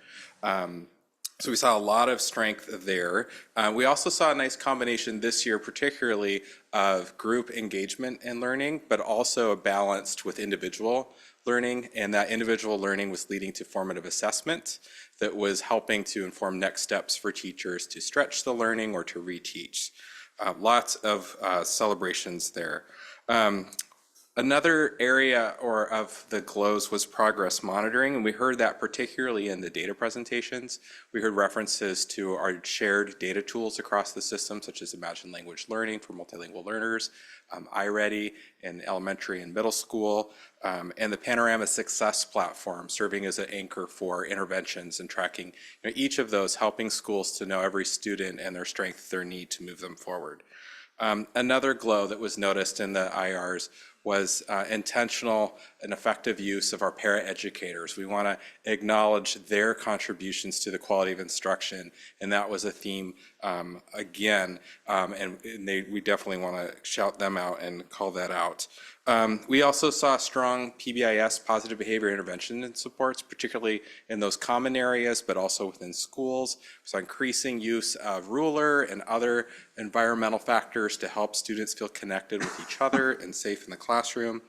So we saw a lot of strength there. We also saw a nice combination this year, particularly of group engagement and learning, but also balanced with individual learning. And that individual learning was leading to formative assessment that was helping to inform next steps for teachers to stretch the learning or to reteach. Lots of celebrations there. Another area of the GLOWs was progress monitoring, and we heard that particularly in the data presentations. We heard references to our shared data tools across the system, such as Imagine Language Learning for multilingual learners, iReady in elementary and middle school, and the Panorama Success Platform serving as an anchor for interventions and tracking, each of those helping schools to know every student and their strength, their need to move them forward. Another GLOW that was noticed in the IRs was intentional and effective use of our paraeducators. We want to acknowledge their contributions to the quality of instruction, and that was a theme again, and we definitely want to shout them out and call that out. We also saw strong PBIS, positive behavior intervention and supports, particularly in those common areas, but also within schools. We saw increasing use of ruler and other environmental factors to help students feel connected with each other and safe in the classroom.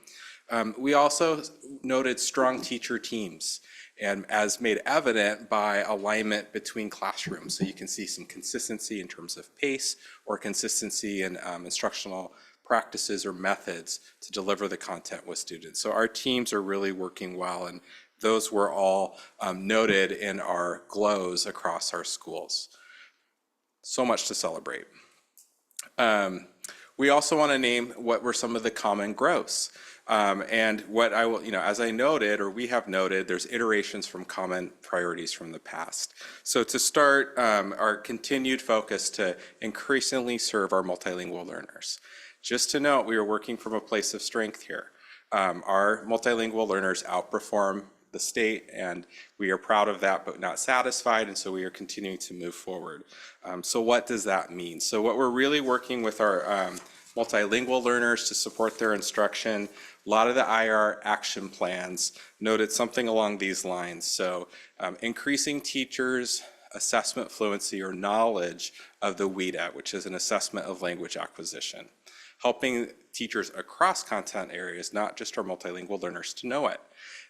We also noted strong teacher teams, and as made evident by alignment between classrooms. So you can see some consistency in terms of pace or consistency in instructional practices or methods to deliver the content with students. So our teams are really working well, and those were all noted in our glows across our schools. So much to celebrate. We also want to name what were some of the common growths. And what I will, as I noted, or we have noted, there's iterations from common priorities from the past. So to start, our continued focus to increasingly serve our multilingual learners. Just to note, we are working from a place of strength here. Our multilingual learners outperform the state, and we are proud of that, but not satisfied, and so we are continuing to move forward. So what does that mean? So what we're really working with our multilingual learners to support their instruction, a lot of the IR action plans noted something along these lines. So increasing teachers' assessment fluency or knowledge of the WIDA, which is an assessment of language acquisition. Helping teachers across content areas, not just our multilingual learners, to know it.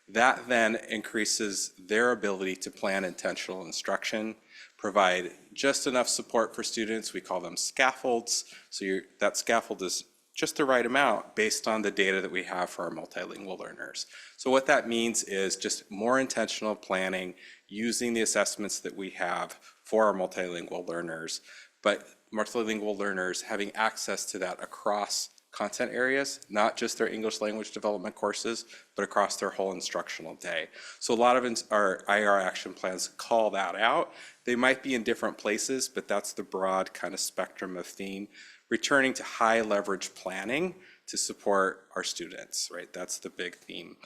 That then increases their ability to plan intentional instruction, provide just enough support for students. We call them scaffolds. So that scaffold is just the right amount based on the data that we have for our multilingual learners. So what that means is just more intentional planning using the assessments that we have for our multilingual learners, but multilingual learners having access to that across content areas, not just their English language development courses, but across their whole instructional day. So a lot of our IR action plans call that out. They might be in different places, but that's the broad kind of spectrum of theme. Returning to high leverage planning to support our students, right? That's the big theme.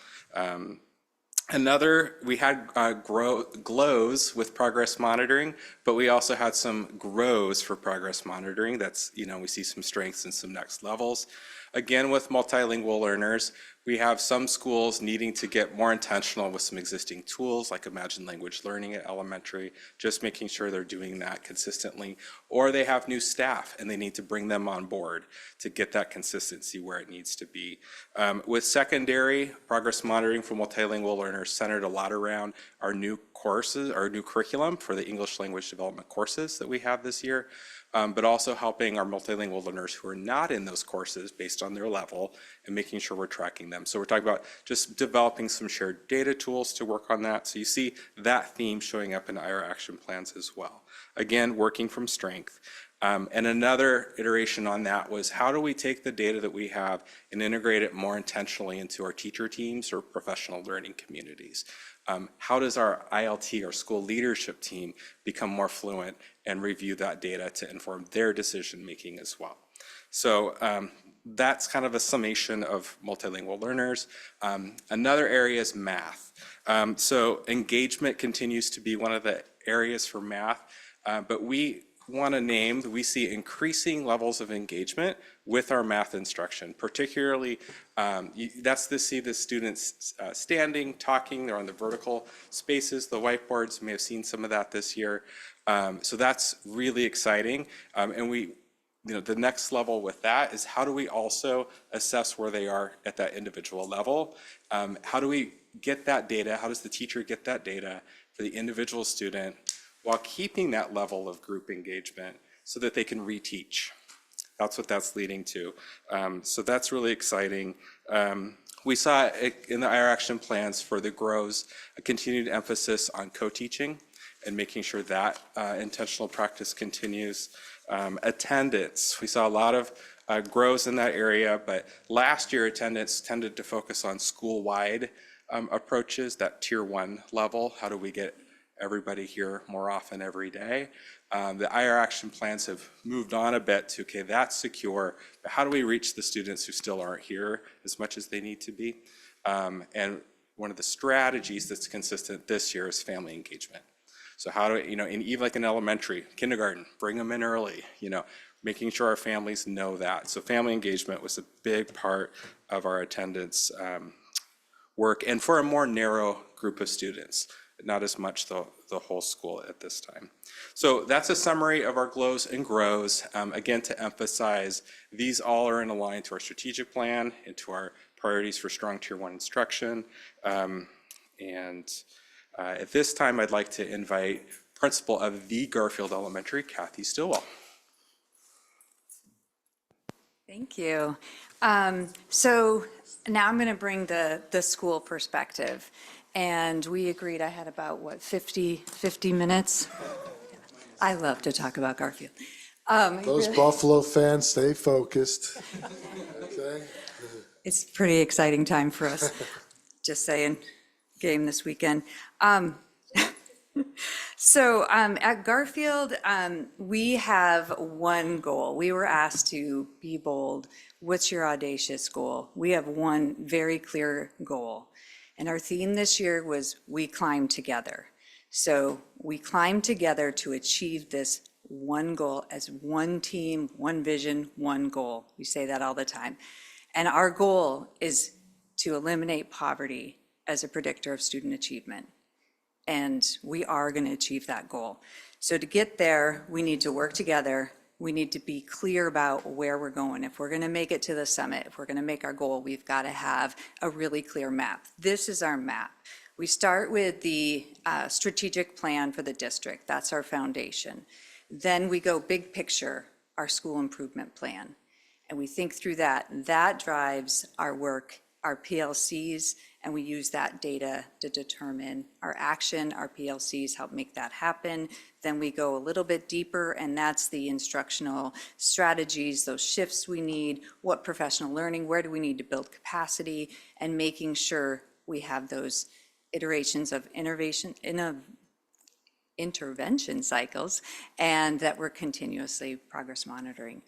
We had glows with progress monitoring, but we also had some grows for progress monitoring. That's, we see some strengths and some next levels. Again, with multilingual learners, we have some schools needing to get more intentional with some existing tools like Imagine Language Learning at elementary, just making sure they're doing that consistently, or they have new staff and they need to bring them on board to get that consistency where it needs to be. With secondary, progress monitoring for multilingual learners centered a lot around our new courses, our new curriculum for the English language development courses that we have this year. But also helping our multilingual learners who are not in those courses based on their level and making sure we're tracking them. So we're talking about just developing some shared data tools to work on that. So you see that theme showing up in IR action plans as well. Again, working from strength. And another iteration on that was how do we take the data that we have and integrate it more intentionally into our teacher teams or professional learning communities? How does our ILT, our school leadership team, become more fluent and review that data to inform their decision making as well? So that's kind of a summation of multilingual learners. Another area is math. So engagement continues to be one of the areas for math, but we see increasing levels of engagement with our math instruction, particularly that's to see the students standing, talking, they're on the vertical spaces, the whiteboards, you may have seen some of that this year. So that's really exciting. And the next level with that is how do we also assess where they are at that individual level? How do we get that data? How does the teacher get that data for the individual student while keeping that level of group engagement so that they can reteach? That's what that's leading to. So that's really exciting. We saw in the IR action plans for the grows a continued emphasis on co-teaching and making sure that intentional practice continues. Attendance, we saw a lot of grows in that area, but last year attendance tended to focus on school-wide approaches, that tier 1 level. How do we get everybody here more often every day? The IR action plans have moved on a bit to, okay, that's secure, but how do we reach the students who still aren't here as much as they need to be? And one of the strategies that's consistent this year is family engagement. So how do, in even like in elementary, kindergarten, bring them in early, making sure our families know that. So family engagement was a big part of our attendance work, and for a more narrow group of students, not as much the whole school at this time. So that's a summary of our glows and grows. Again, to emphasize, these all are in line to our strategic plan and to our priorities for strong Tier 1 instruction. At this time, I'd like to invite Principal of the Garfield Elementary, Kathy Stillwell. Thank you. So now I'm going to bring the school perspective. And we agreed I had about, 50 minutes? I love to talk about Garfield. Those Buffalo fans, stay focused. Okay. It's a pretty exciting time for us. Just saying, game this weekend. So at Garfield, we have one goal. We were asked to be bold. What's your audacious goal? We have one very clear goal. And our theme this year was We Climb Together. So we climb together to achieve this one goal as one team, one vision, one goal. We say that all the time. And our goal is to eliminate poverty as a predictor of student achievement. And we are going to achieve that goal. So to get there, we need to work together. We need to be clear about where we're going. If we're going to make it to the summit, if we're going to make our goal, we've got to have a really clear map. This is our map. We start with the strategic plan for the district. That's our foundation. Then we go big picture, our school improvement plan. And we think through that. That drives our work, our PLCs, and we use that data to determine our action. Our PLCs help make that happen. Then we go a little bit deeper, and that's the instructional strategies, those shifts we need, what professional learning, where do we need to build capacity, and making sure we have those iterations of intervention cycles, and that we're continuously progress monitoring.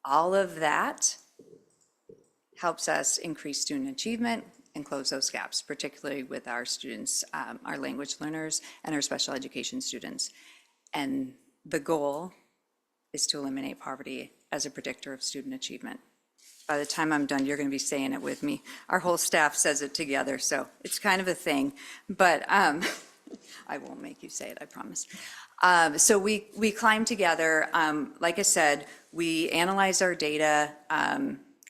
All of that helps us increase student achievement and close those gaps, particularly with our students, our language learners, and our special education students. And the goal is to eliminate poverty as a predictor of student achievement. By the time I'm done, you're going to be saying it with me. Our whole staff says it together, so it's kind of a thing. But I won't make you say it, I promise. So we climb together. Like I said, we analyze our data.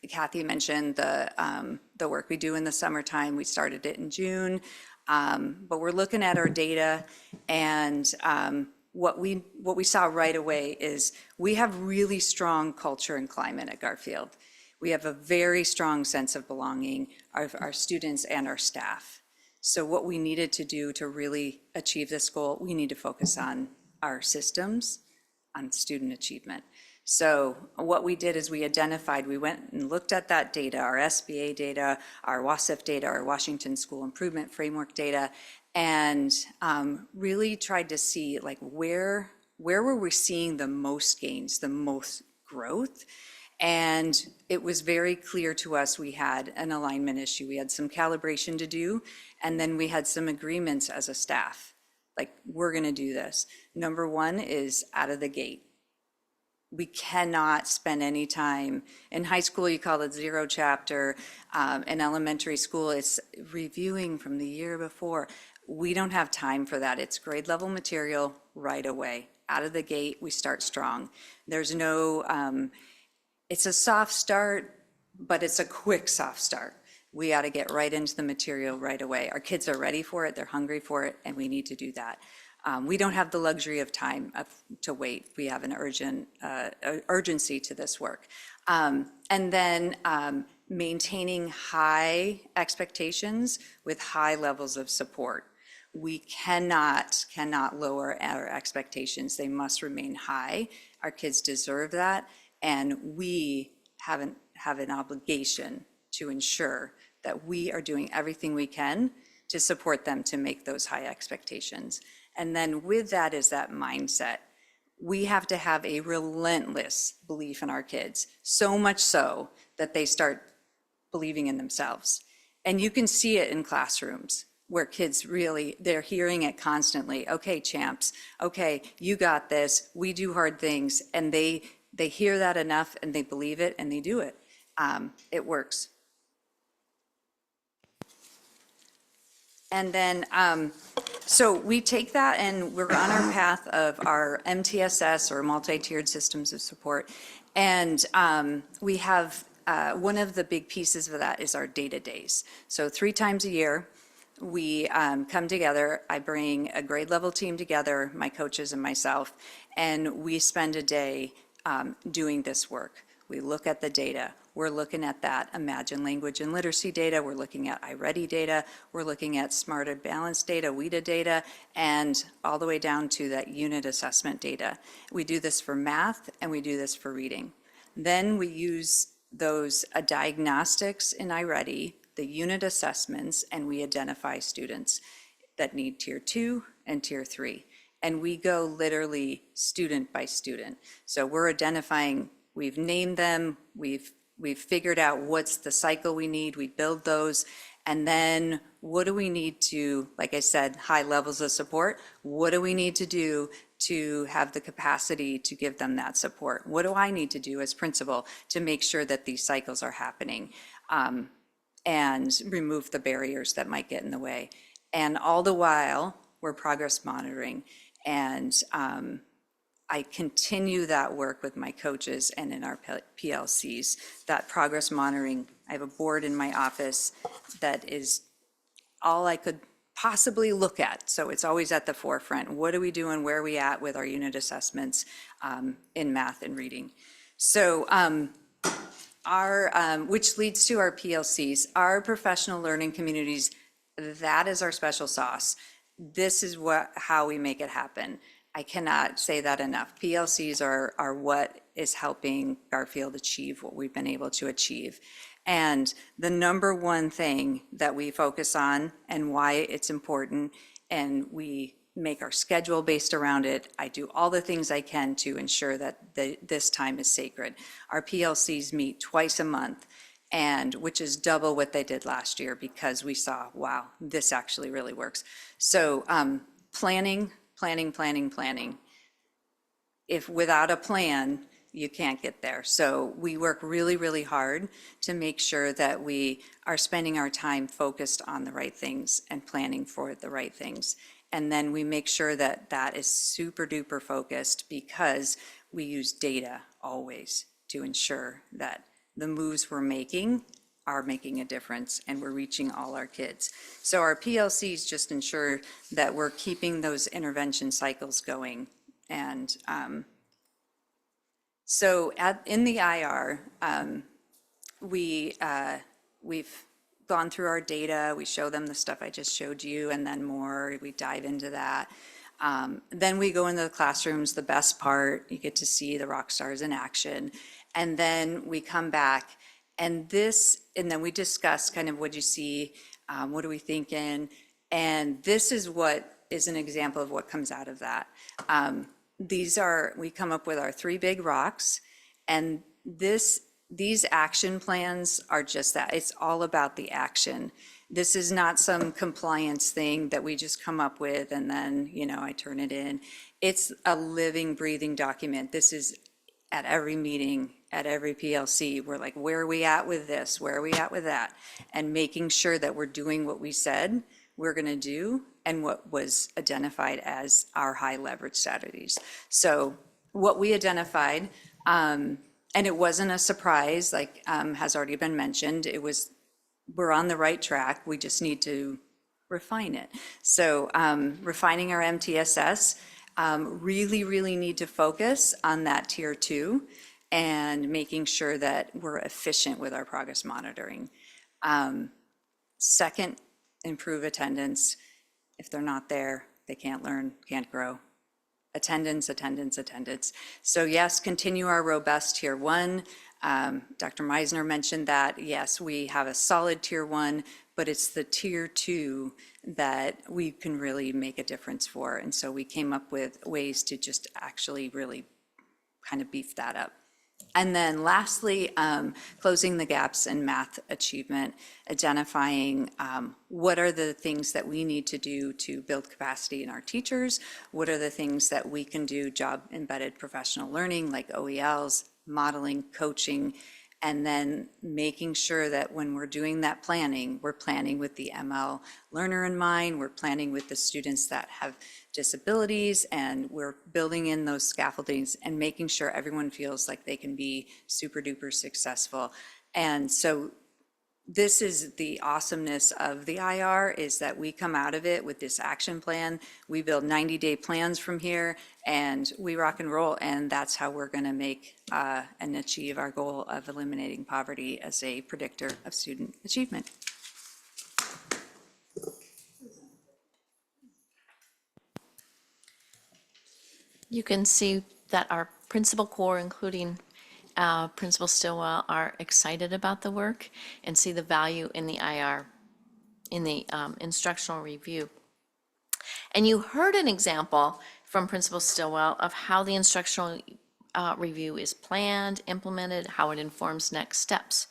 Kathy mentioned the work we do in the summertime. We started it in June, but we're looking at our data, and what we saw right away is we have really strong culture and climate at Garfield. We have a very strong sense of belonging, our students and our staff. So what we needed to do to really achieve this goal, we need to focus on our systems, on student achievement. So what we did is we went and looked at that data, our SBA data, our WASF data, our Washington School Improvement Framework data, and really tried to see like where were we seeing the most gains, the most growth. And it was very clear to us we had an alignment issue. We had some calibration to do, and then we had some agreements as a staff, like we're gonna do this. Number one is out of the gate. We cannot spend any time, in high school you call it zero chapter, in elementary school it's reviewing from the year before. We don't have time for that. It's grade level material right away. Out of the gate, we start strong. There's no, it's a soft start, but it's a quick soft start. We ought to get right into the material right away. Our kids are ready for it, they're hungry for it, and we need to do that. We don't have the luxury of time to wait. We have an urgency to this work. And then maintaining high expectations with high levels of support. We cannot lower our expectations. They must remain high. Our kids deserve that. And we have an obligation to ensure that we are doing everything we can to support them to make those high expectations. And then with that is that mindset. We have to have a relentless belief in our kids, so much so that they start believing in themselves. And you can see it in classrooms where kids really, they're hearing it constantly. Okay, champs, okay, you got this, we do hard things. And they hear that enough and they believe it and they do it. It works. And then, so we take that and we're on our path of our MTSS or multi-tiered systems of support. And we have one of the big pieces of that is our data days. So 3 times a year, we come together. I bring a grade level team together, my coaches and myself, and we spend a day doing this work. We look at the data. We're looking at that Imagine Language and Literacy data. We're looking at iReady data. We're looking at Smarter Balanced data, WIDA data, and all the way down to that unit assessment data. We do this for math and we do this for reading. Then we use those diagnostics in iReady, the unit assessments, and we identify students that need Tier 2 and Tier 3. And we go literally student by student. So we're identifying, we've named them, we've figured out what's the cycle we need, we build those, and then what do we need to, like I said, high levels of support, what do we need to do to have the capacity to give them that support? What do I need to do as principal to make sure that these cycles are happening and remove the barriers that might get in the way? And all the while, we're progress monitoring. And I continue that work with my coaches and in our PLCs, that progress monitoring. I have a board in my office that is all I could possibly look at. So it's always at the forefront. What are we doing? Where are we at with our unit assessments in math and reading? So which leads to our PLCs, our professional learning communities, that is our special sauce. This is how we make it happen. I cannot say that enough. PLCs are what is helping Garfield achieve what we've been able to achieve. And the number one thing that we focus on and why it's important, and we make our schedule based around it, I do all the things I can to ensure that this time is sacred. Our PLCs meet twice a month, and which is double what they did last year because we saw, wow, this actually really works. So planning. If without a plan, you can't get there. So we work really, really hard to make sure that we are spending our time focused on the right things and planning for the right things. And then we make sure that that is super duper focused because we use data always to ensure that the moves we're making are making a difference and we're reaching all our kids. So our PLCs just ensure that we're keeping those intervention cycles going. And so in the IR, we've gone through our data, we show them the stuff I just showed you and then more, we dive into that. Then we go into the classrooms, the best part, you get to see the rock stars in action. And then we come back and then we discuss kind of what you see, what are we thinking? And this is what is an example of what comes out of that. We come up with our 3 big rocks, and these action plans are just that. It's all about the action. This is not some compliance thing that we just come up with and then, I turn it in. It's a living, breathing document. This is at every meeting, at every PLC. We're like, where are we at with this? Where are we at with that? And making sure that we're doing what we said we're going to do and what was identified as our high leverage strategies. So what we identified, and it wasn't a surprise, like has already been mentioned, we're on the right track. We just need to refine it. So refining our MTSS, really need to focus on that Tier 2 and making sure that we're efficient with our progress monitoring. Second, improve attendance. If they're not there, they can't learn, can't grow. Attendance. So yes, continue our robust Tier 1. Dr. Meisner mentioned that, yes, we have a solid Tier 1, but it's the Tier 2 that we can really make a difference for. And so we came up with ways to just actually really kind of beef that up. And then lastly, closing the gaps in math achievement, identifying what are the things that we need to do to build capacity in our teachers, what are the things that we can do, job-embedded professional learning like OELs, modeling, coaching, and then making sure that when we're doing that planning, we're planning with the ML learner in mind, we're planning with the students that have disabilities, and we're building in those scaffoldings and making sure everyone feels like they can be super duper successful. And so this is the awesomeness of the IR, is that we come out of it with this action plan. We build 90-day plans from here, and we rock and roll. And that's how we're going to make and achieve our goal of eliminating poverty as a predictor of student achievement. You can see that our principal corps, including Principal Stillwell, are excited about the work and see the value in the IR, in the instructional review. And you heard an example from Principal Stillwell of how the instructional review is planned, implemented, how it informs next steps.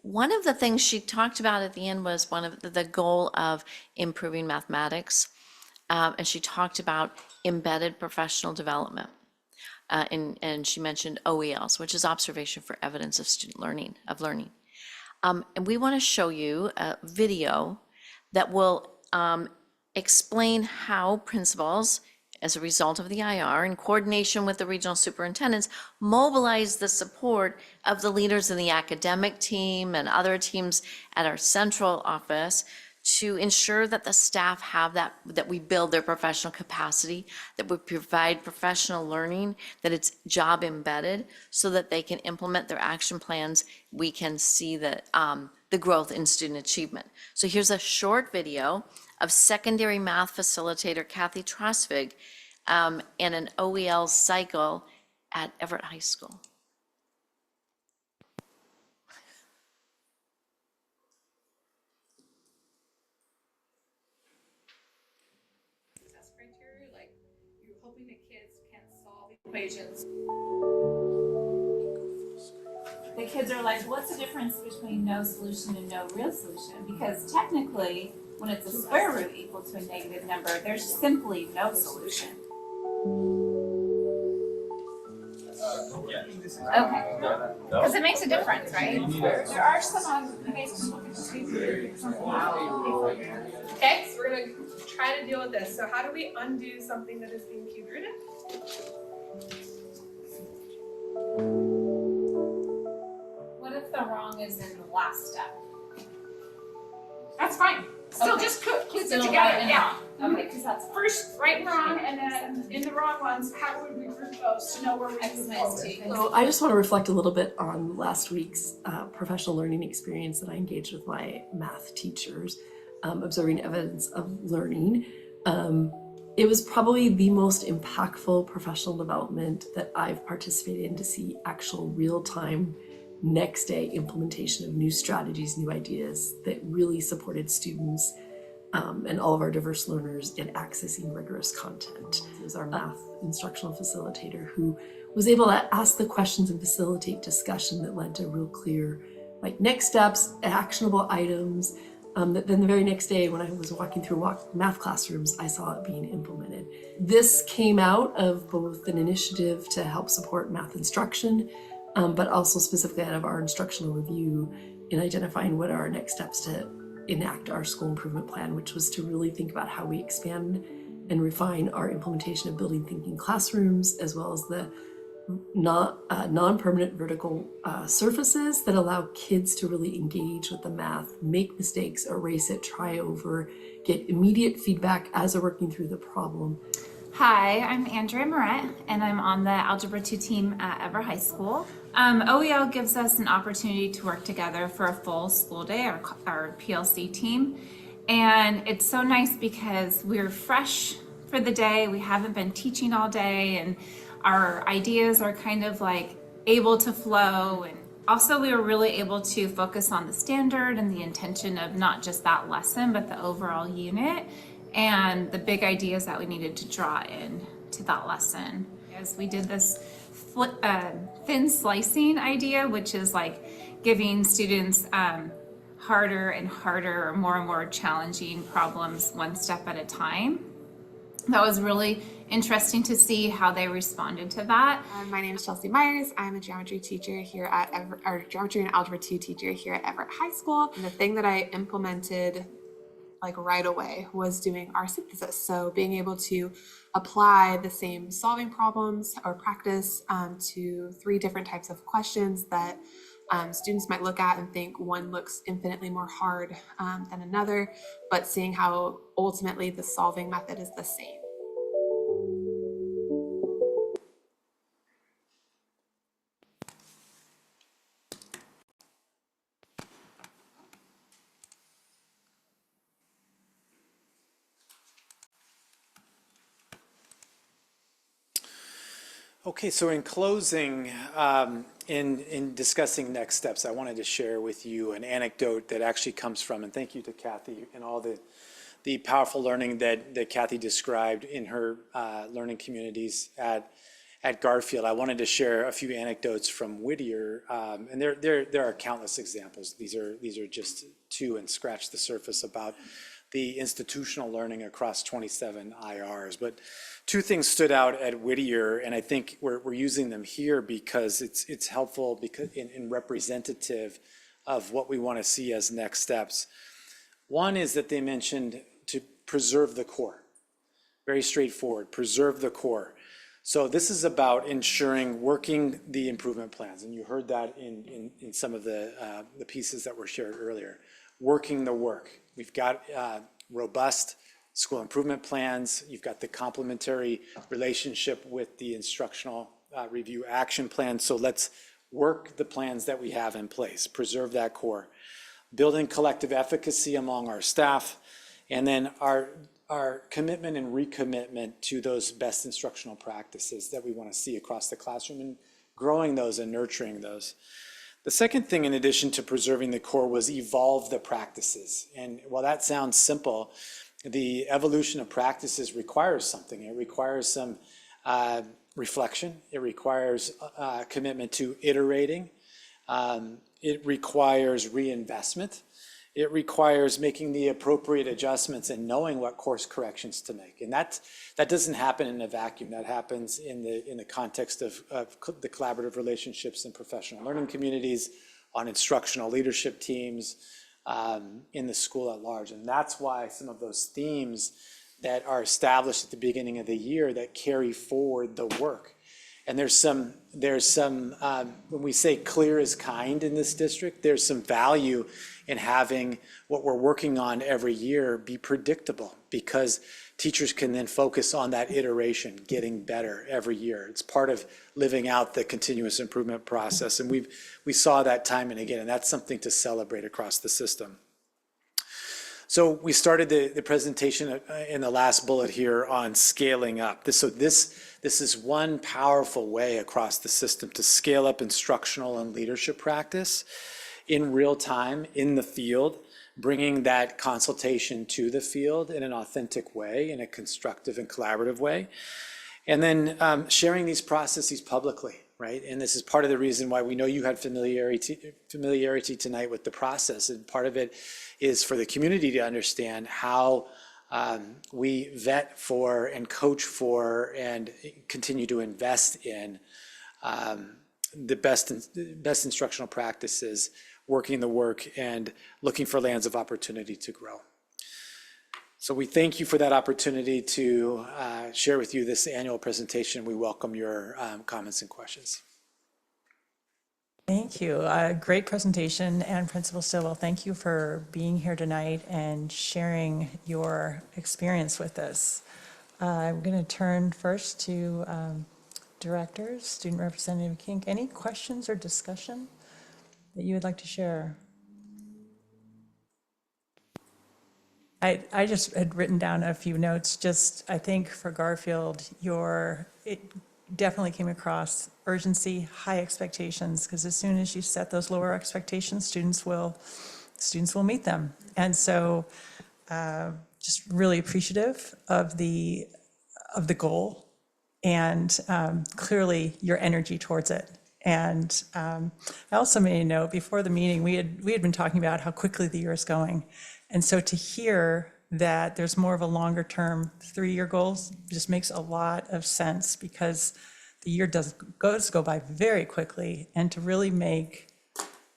One of the things she talked about at the end was one of the goal of improving mathematics. And she talked about embedded professional development. And she mentioned OELs, which is observation for evidence of student learning, and we want to show you a video that will explain how principals, as a result of the IR, in coordination with the regional superintendents, mobilize the support of the leaders in the academic team and other teams at our central office to ensure that the staff have that we build their professional capacity, that we provide professional learning, that it's job embedded so that they can implement their action plans. We can see the growth in student achievement. So here's a short video of secondary math facilitator Kathy Trosvig and an OEL cycle at Everett High School. Equations. The kids are like, what's the difference between no solution and no real solution? Because technically, when it's a square root equal to a negative number, there's simply no solution. Okay, because it makes a difference, right? There are some on, you guys can look at the screen. Okay, so we're gonna try to deal with this. So how do we undo something that is being cube rooted? What if the wrong is in the last step? That's fine. Still Okay. just put it Still together, right and yeah. wrong. Okay, because that's First, right and wrong, and then in the wrong ones, how would we group those to know where we move forward? So I just want to reflect a little bit on last week's professional learning experience that I engaged with my math teachers, observing evidence of learning. It was probably the most impactful professional development that I've participated in, to see actual real-time, next day implementation of new strategies, new ideas that really supported students and all of our diverse learners in accessing rigorous content. It was our math instructional facilitator who was able to ask the questions and facilitate discussion that led to real clear, like, next steps, actionable items. That then the very next day when I was walking through math classrooms, I saw it being implemented. This came out of both an initiative to help support math instruction, but also specifically out of our instructional review in identifying what are our next steps to enact our school improvement plan, which was to really think about how we expand and refine our implementation of building thinking classrooms, as well as the non-permanent vertical surfaces that allow kids to really engage with the math, make mistakes, erase it, try over, get immediate feedback as they're working through the problem. Hi, I'm Andrea Moret, and I'm on the Algebra 2 team at Everett High School. OEL gives us an opportunity to work together for a full school day, our PLC team. And it's so nice because we're fresh for the day. We haven't been teaching all day, and our ideas are kind of like able to flow. And also we were really able to focus on the standard and the intention of not just that lesson, but the overall unit and the big ideas that we needed to draw in to that lesson. As we did this thin slicing idea, which is like giving students harder and harder, or more and more challenging problems one step at a time. That was really interesting to see how they responded to that. My name is Chelsea Myers. I'm a geometry teacher here at geometry and algebra 2 teacher here at Everett High School. And the thing that I implemented like right away was doing our synthesis. So being able to apply the same solving problems or practice to 3 different types of questions that students might look at and think one looks infinitely more hard than another, but seeing how ultimately the solving method is the same. Okay, so in closing, in discussing next steps, I wanted to share with you an anecdote that actually comes from, and thank you to Kathy and all the powerful learning that Kathy described in her learning communities at Garfield. I wanted to share a few anecdotes from Whittier, and there are countless examples. These are just two and scratch the surface about the institutional learning across 27 IRs. But two things stood out at Whittier, and I think we're using them here because it's helpful because in representative of what we want to see as next steps. One is that they mentioned to preserve the core. Very straightforward, preserve the core. So this is about ensuring working the improvement plans, and you heard that in some of the pieces that were shared earlier. Working the work. We've got robust school improvement plans. You've got the complementary relationship with the instructional review action plan. So let's work the plans that we have in place, preserve that core. Building collective efficacy among our staff, and then our commitment and recommitment to those best instructional practices that we want to see across the classroom and growing those and nurturing those. The second thing, in addition to preserving the core, was evolve the practices. And while that sounds simple, the evolution of practices requires something. It requires some reflection. It requires commitment to iterating. It requires reinvestment. It requires making the appropriate adjustments and knowing what course corrections to make. And that doesn't happen in a vacuum. That happens in the context of the collaborative relationships in professional learning communities, on instructional leadership teams, in the school at large. And that's why some of those themes that are established at the beginning of the year that carry forward the work. And there's some when we say clear is kind in this district, there's some value in having what we're working on every year be predictable, because teachers can then focus on that iteration, getting better every year. It's part of living out the continuous improvement process. And we saw that time and again, and that's something to celebrate across the system. So we started the presentation in the last bullet here on scaling up. This is one powerful way across the system to scale up instructional and leadership practice in real time, in the field, bringing that consultation to the field in an authentic way, in a constructive and collaborative way, and then sharing these processes publicly, right? And this is part of the reason why we know you had familiarity tonight with the process, and part of it is for the community to understand how we vet for and coach for and continue to invest in the best instructional practices, working the work, and looking for lands of opportunity to grow. So we thank you for that opportunity to share with you this annual presentation. We welcome your comments and questions. Thank you. Great presentation. And Principal Stilwell, thank you for being here tonight and sharing your experience with us. I'm going to turn first to directors, Student Representative Kink. Any questions or discussion that you would like to share? I just had written down a few notes. Just, I think for Garfield, it definitely came across urgency, high expectations, because as soon as you set those lower expectations, students will meet them. And so just really appreciative of the goal, and clearly your energy towards it. And I also made a note before the meeting, we had been talking about how quickly the year is going. And so to hear that there's more of a longer term 3-year goals just makes a lot of sense, because the year does go by very quickly, and to really make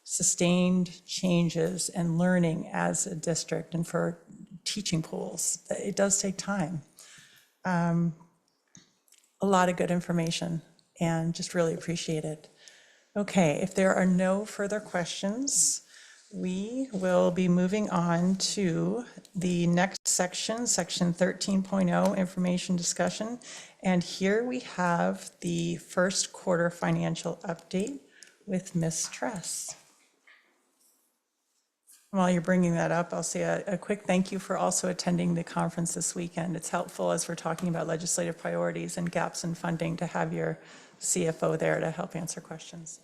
sustained changes and learning as a district and for teaching pools, it does take time. A lot of good information, and just really appreciate it. Okay, if there are no further questions, we will be moving on to the next section, section 13.0, information discussion. And here we have the first quarter financial update with Ms. Tress. While you're bringing that up, I'll say a quick thank you for also attending the conference this weekend. It's helpful as we're talking about legislative priorities and gaps in funding to have your CFO there to help answer questions.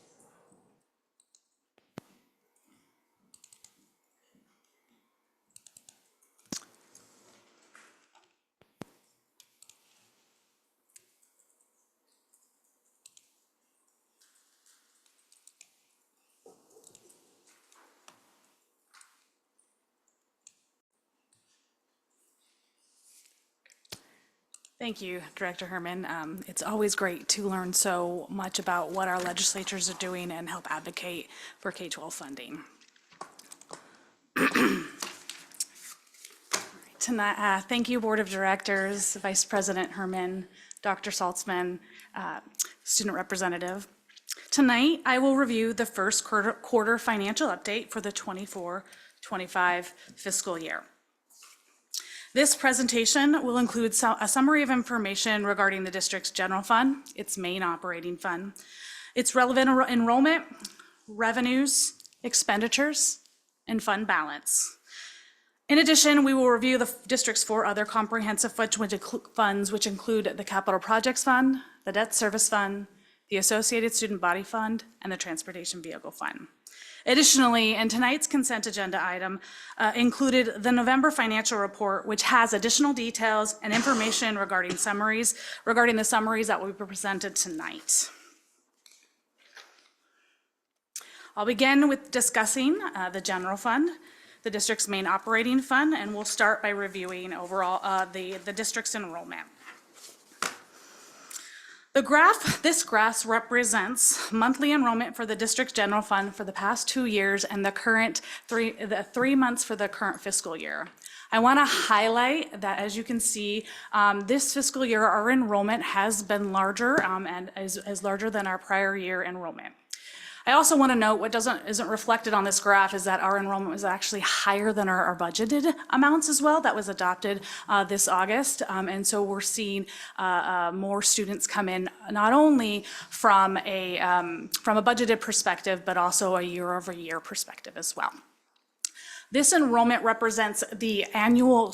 Thank you, Director Herman. It's always great to learn so much about what our legislatures are doing and help advocate for K-12 funding. Tonight, thank you, Board of Directors, Vice President Herman, Dr. Saltzman, Student Representative. Tonight, I will review the first quarter financial update for the 24-25 fiscal year. This presentation will include a summary of information regarding the district's general fund, its main operating fund, its relevant enrollment, revenues, expenditures, and fund balance. In addition, we will review the district's 4 other comprehensive funds, which include the Capital Projects Fund, the Debt Service Fund, the Associated Student Body Fund, and the Transportation Vehicle Fund. Additionally, in tonight's consent agenda item included the November financial report, which has additional details and information regarding the summaries that will be presented tonight. I'll begin with discussing the general fund, the district's main operating fund, and we'll start by reviewing overall the district's enrollment. This graph represents monthly enrollment for the district's general fund for the past 2 years and the current 3 months for the current fiscal year. I want to highlight that, as you can see, this fiscal year our enrollment has been larger and is larger than our prior year enrollment. I also want to note what isn't reflected on this graph is that our enrollment was actually higher than our budgeted amounts as well. That was adopted this August, and so we're seeing more students come in not only from a budgeted perspective, but also a year-over-year perspective as well. This enrollment represents the annual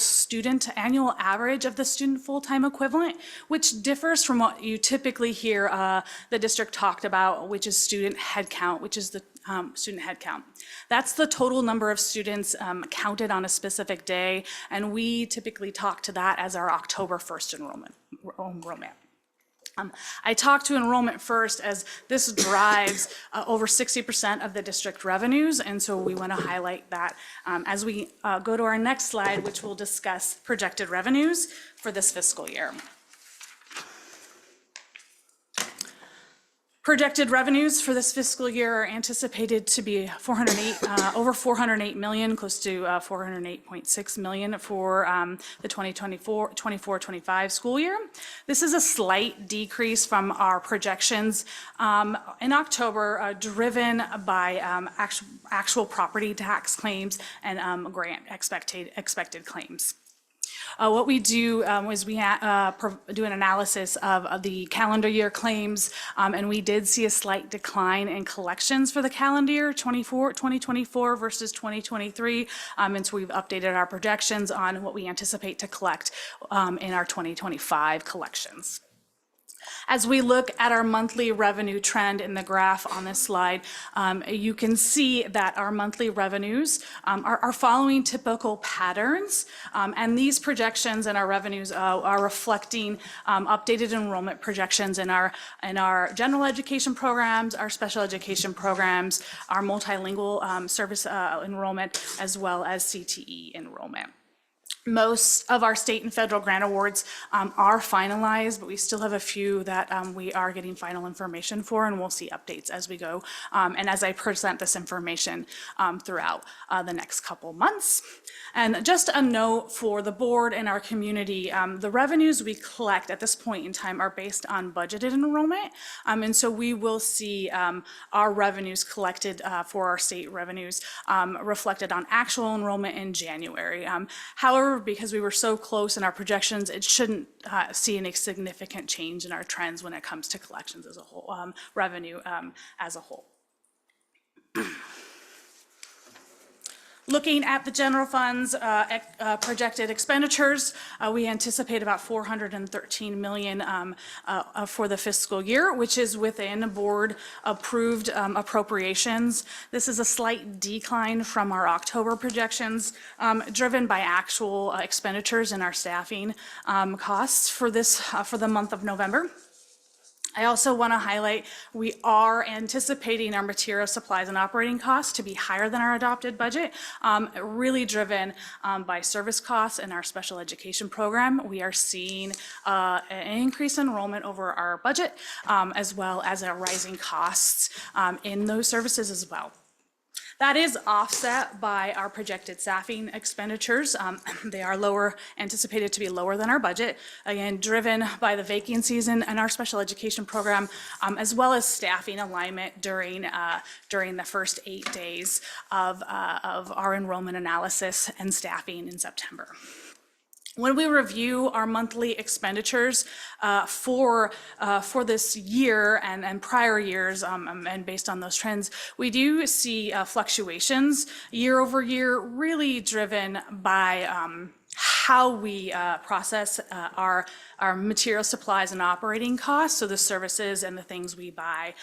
average of the student full-time equivalent, which differs from what you typically hear the district talked about, which is student headcount, which is the student headcount. That's the total number of students counted on a specific day, and we typically talk to that as our October 1st enrollment. I talk to enrollment first as this drives over 60% of the district revenues, and so we want to highlight that as we go to our next slide, which will discuss projected revenues for this fiscal year. Projected revenues for this fiscal year are anticipated to be over 408 million, close to 408.6 million for the 2024-25 school year. This is a slight decrease from our projections in October, driven by actual property tax claims and grant expected claims. What we do is we do an analysis of the calendar year claims, and we did see a slight decline in collections for the calendar year 2024 versus 2023, and so we've updated our projections on what we anticipate to collect in our 2025 collections. As we look at our monthly revenue trend in the graph on this slide, you can see that our monthly revenues are following typical patterns, and these projections and our revenues are reflecting updated enrollment projections in our general education programs, our special education programs, our multilingual service enrollment, as well as CTE enrollment. Most of our state and federal grant awards are finalized, but we still have a few that we are getting final information for, and we'll see updates as we go and as I present this information throughout the next couple months. And just a note for the board and our community, the revenues we collect at this point in time are based on budgeted enrollment. And so we will see our revenues collected for our state revenues reflected on actual enrollment in January. However, because we were so close in our projections, it shouldn't see any significant change in our trends when it comes to collections as a whole, revenue as a whole. Looking at the general fund's projected expenditures, we anticipate about $413 million for the fiscal year, which is within board-approved appropriations. This is a slight decline from our October projections, driven by actual expenditures and our staffing costs for the month of November. I also want to highlight we are anticipating our material, supplies, and operating costs to be higher than our adopted budget, really driven by service costs in our special education program. We are seeing an increased enrollment over our budget, as well as our rising costs in those services as well. That is offset by our projected staffing expenditures. They are anticipated to be lower than our budget, again, driven by the vacancies in our special education program, as well as staffing alignment during the first 8 days of our enrollment analysis and staffing in September. When we review our monthly expenditures for this year and prior years, and based on those trends, we do see fluctuations year over year, really driven by how we process our material, supplies, and operating costs, so the services and the things we buy.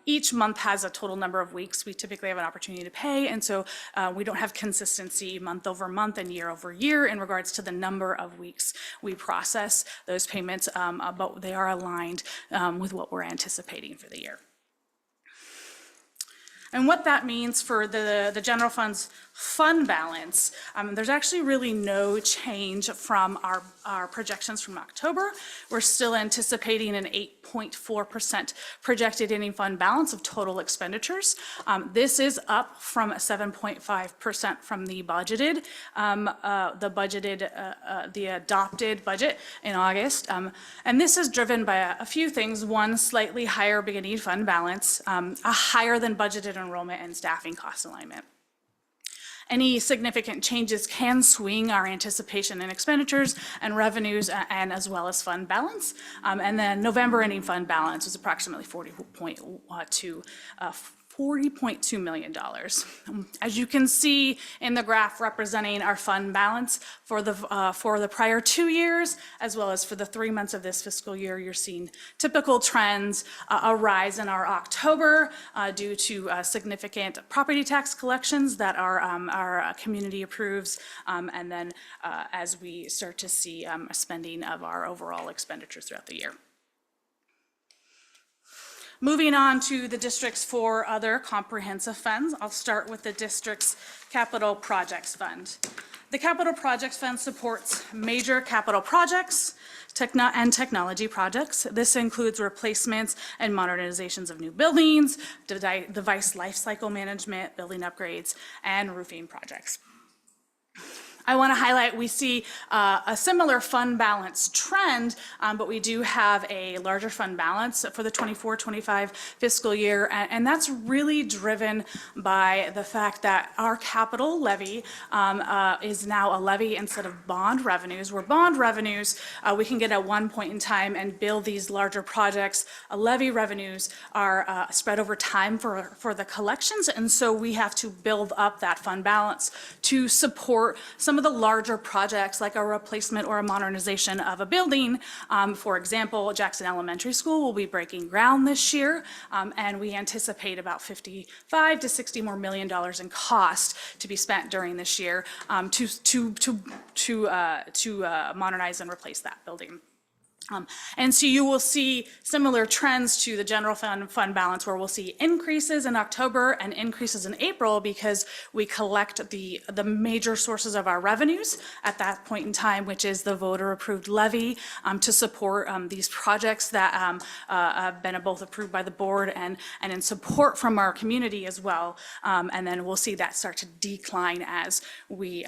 Each month has a total number of weeks we typically have an opportunity to pay, and so we don't have consistency month over month and year over year in regards to the number of weeks we process those payments, but they are aligned with what we're anticipating for the year. And what that means for the general fund's fund balance, there's actually really no change from our projections from October. We're still anticipating an 8.4% projected ending fund balance of total expenditures. This is up from 7.5% from the adopted budget in August. And this is driven by a few things. One, slightly higher beginning fund balance, a higher than budgeted enrollment and staffing cost alignment. Any significant changes can swing our anticipation in expenditures and revenues, and as well as fund balance. And then November ending fund balance was approximately $40.2 million. As you can see in the graph representing our fund balance for the prior 2 years, as well as for the 3 months of this fiscal year, you're seeing typical trends, a rise in our October due to significant property tax collections that our community approves, and then as we start to see spending of our overall expenditures throughout the year. Moving on to the district's 4 other comprehensive funds, I'll start with the district's Capital Projects Fund. The Capital Projects Fund supports major capital projects and technology projects. This includes replacements and modernizations of new buildings, device lifecycle management, building upgrades, and roofing projects. I want to highlight we see a similar fund balance trend, but we do have a larger fund balance for the 24-25 fiscal year, and that's really driven by the fact that our capital levy is now a levy instead of bond revenues. Where bond revenues we can get at one point in time and build these larger projects. Levy revenues are spread over time for the collections, and so we have to build up that fund balance to support some of the larger projects like a replacement or a modernization of a building. For example, Jackson Elementary School will be breaking ground this year, and we anticipate about $55 to $60 million in cost to be spent during this year to modernize and replace that building. And so you will see similar trends to the general fund balance, where we'll see increases in October and increases in April because we collect the major sources of our revenues at that point in time, which is the voter-approved levy to support these projects that have been both approved by the board and in support from our community as well. And then we'll see that start to decline as we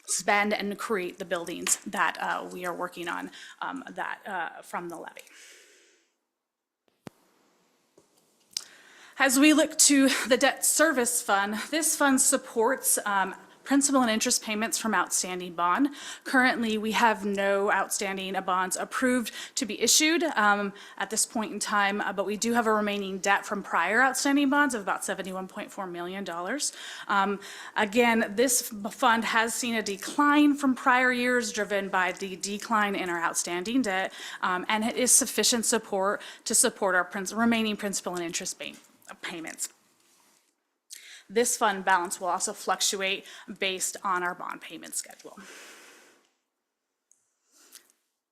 spend and create the buildings that we are working on from the levy. As we look to the debt service fund, this fund supports principal and interest payments from outstanding bond. Currently, we have no outstanding bonds approved to be issued at this point in time, but we do have a remaining debt from prior outstanding bonds of about $71.4 million. Again, this fund has seen a decline from prior years driven by the decline in our outstanding debt, and it is sufficient support to support our remaining principal and interest payments. This fund balance will also fluctuate based on our bond payment schedule.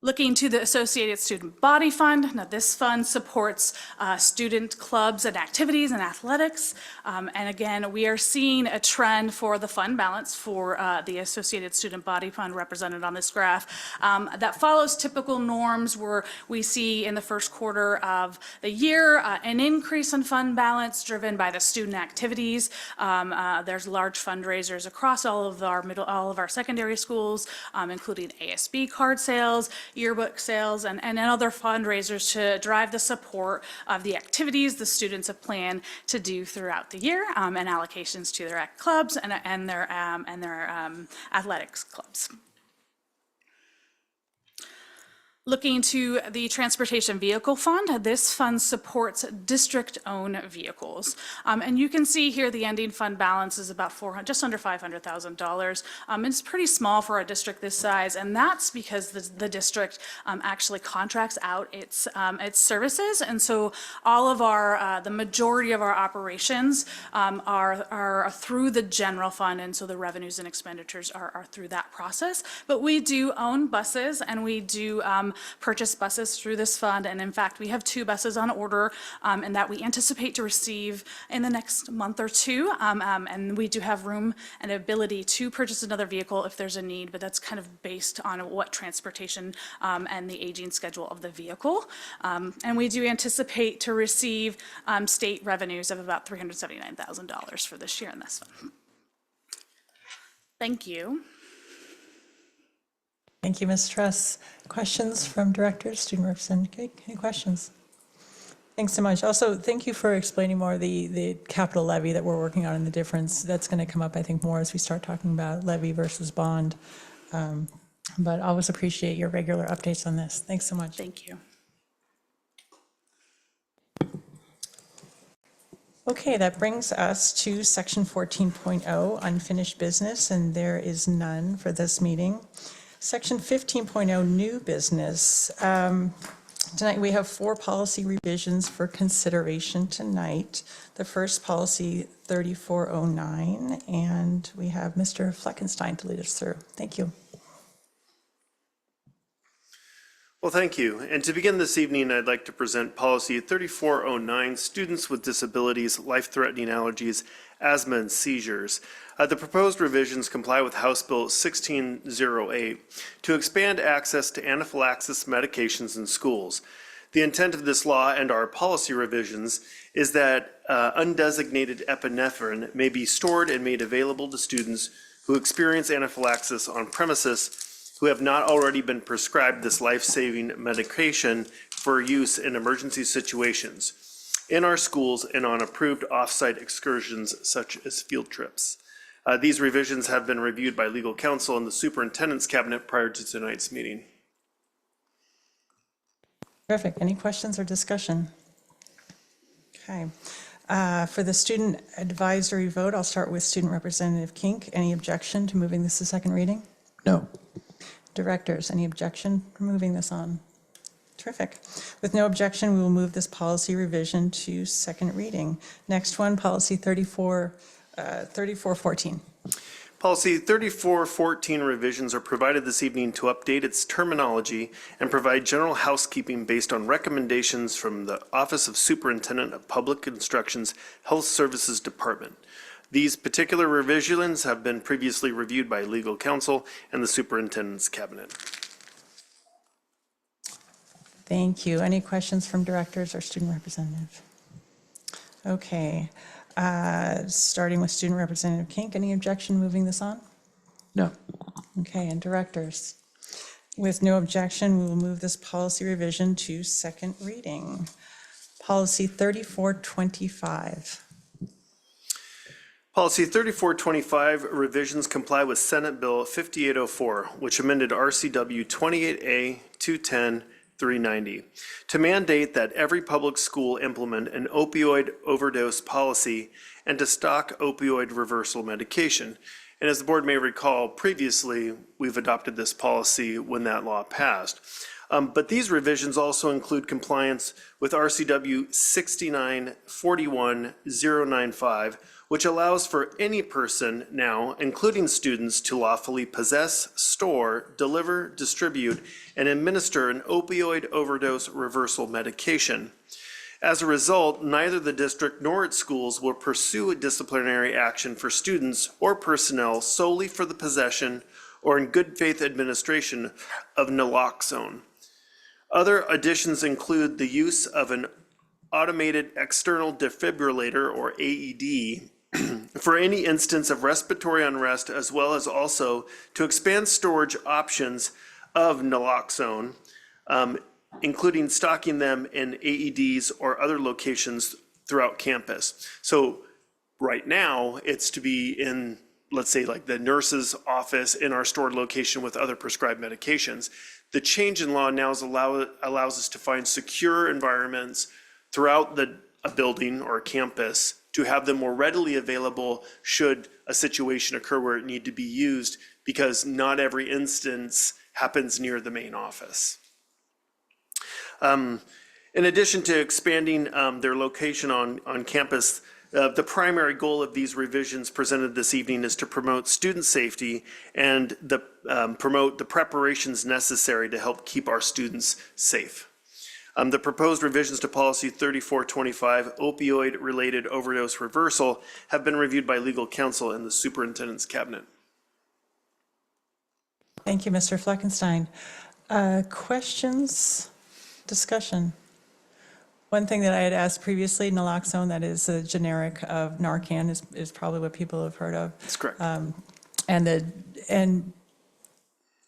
Looking to the Associated Student Body Fund, now this fund supports student clubs and activities and athletics. And again, we are seeing a trend for the fund balance for the Associated Student Body Fund represented on this graph that follows typical norms where we see in the first quarter of the year an increase in fund balance driven by the student activities. There's large fundraisers across all of our secondary schools, including ASB card sales, yearbook sales, and other fundraisers to drive the support of the activities the students have planned to do throughout the year, and allocations to their clubs and their athletics clubs. Looking to the Transportation Vehicle Fund, this fund supports district-owned vehicles. And you can see here the ending fund balance is about just under $500,000. It's pretty small for a district this size, and that's because the district actually contracts out its services. And so all of the majority of our operations are through the general fund, and so the revenues and expenditures are through that process. But we do own buses, and we do purchase buses through this fund, and in fact we have 2 buses on order and that we anticipate to receive in the next month or 2, and we do have room and ability to purchase another vehicle if there's a need, but that's kind of based on what transportation and the aging schedule of the vehicle. And we do anticipate to receive state revenues of about $379,000 for this year in this fund. Thank you. Thank you, Ms. Truss. Questions from directors, student representative? Any questions? Thanks so much. Also, thank you for explaining more the capital levy that we're working on and the difference. That's going to come up, I think, more as we start talking about levy versus bond. But I always appreciate your regular updates on this. Thanks so much. Thank you. Okay, that brings us to section 14.0, unfinished business, and there is none for this meeting. Section 15.0, new business. Tonight we have 4 policy revisions for consideration tonight. The first, policy 3409, and we have Mr. Fleckenstein to lead us through. Thank you. Well, thank you. And to begin this evening, I'd like to present policy 3409, students with disabilities, life-threatening allergies, asthma, and seizures. The proposed revisions comply with House Bill 1608 to expand access to anaphylaxis medications in schools. The intent of this law and our policy revisions is that undesignated epinephrine may be stored and made available to students who experience anaphylaxis on premises who have not already been prescribed this life-saving medication for use in emergency situations in our schools and on approved off-site excursions such as field trips. These revisions have been reviewed by legal counsel and the superintendent's cabinet prior to tonight's meeting. Terrific. Any questions or discussion? Okay. For the student advisory vote, I'll start with Student Representative Kink. Any objection to moving this to second reading? No. Directors, any objection to moving this on? Terrific. With no objection, we will move this policy revision to second reading. Next one, policy 3414. Policy 3414 revisions are provided this evening to update its terminology and provide general housekeeping based on recommendations from the Office of Superintendent of Public Instruction's Health Services Department. These particular revisions have been previously reviewed by legal counsel and the superintendent's cabinet. Thank you. Any questions from directors or student representative? Okay, starting with Student Representative Kink, any objection moving this on? No. Okay, and directors? With no objection, we will move this policy revision to second reading. Policy 3425. Policy 3425 revisions comply with Senate Bill 5804, which amended RCW 28A 210-390 to mandate that every public school implement an opioid overdose policy and to stock opioid reversal medication. And as the board may recall, previously, we've adopted this policy when that law passed. But these revisions also include compliance with RCW 6941095, which allows for any person now, including students, to lawfully possess, store, deliver, distribute, and administer an opioid overdose reversal medication. As a result, neither the district nor its schools will pursue a disciplinary action for students or personnel solely for the possession or in good faith administration of naloxone. Other additions include the use of an automated external defibrillator, or AED, for any instance of respiratory unrest, as well as also to expand storage options of naloxone, including stocking them in AEDs or other locations throughout campus. So right now, it's to be in, let's say, like the nurse's office in our stored location with other prescribed medications. The change in law now allows us to find secure environments throughout a building or a campus to have them more readily available should a situation occur where it need to be used, because not every instance happens near the main office. In addition to expanding their location on campus, the primary goal of these revisions presented this evening is to promote student safety and promote the preparations necessary to help keep our students safe. The proposed revisions to Policy 3425, opioid-related overdose reversal, have been reviewed by legal counsel and the superintendent's cabinet. Thank you, Mr. Fleckenstein. Questions, discussion? One thing that I had asked previously, naloxone, that is a generic of Narcan, is probably what people have heard of. That's correct. And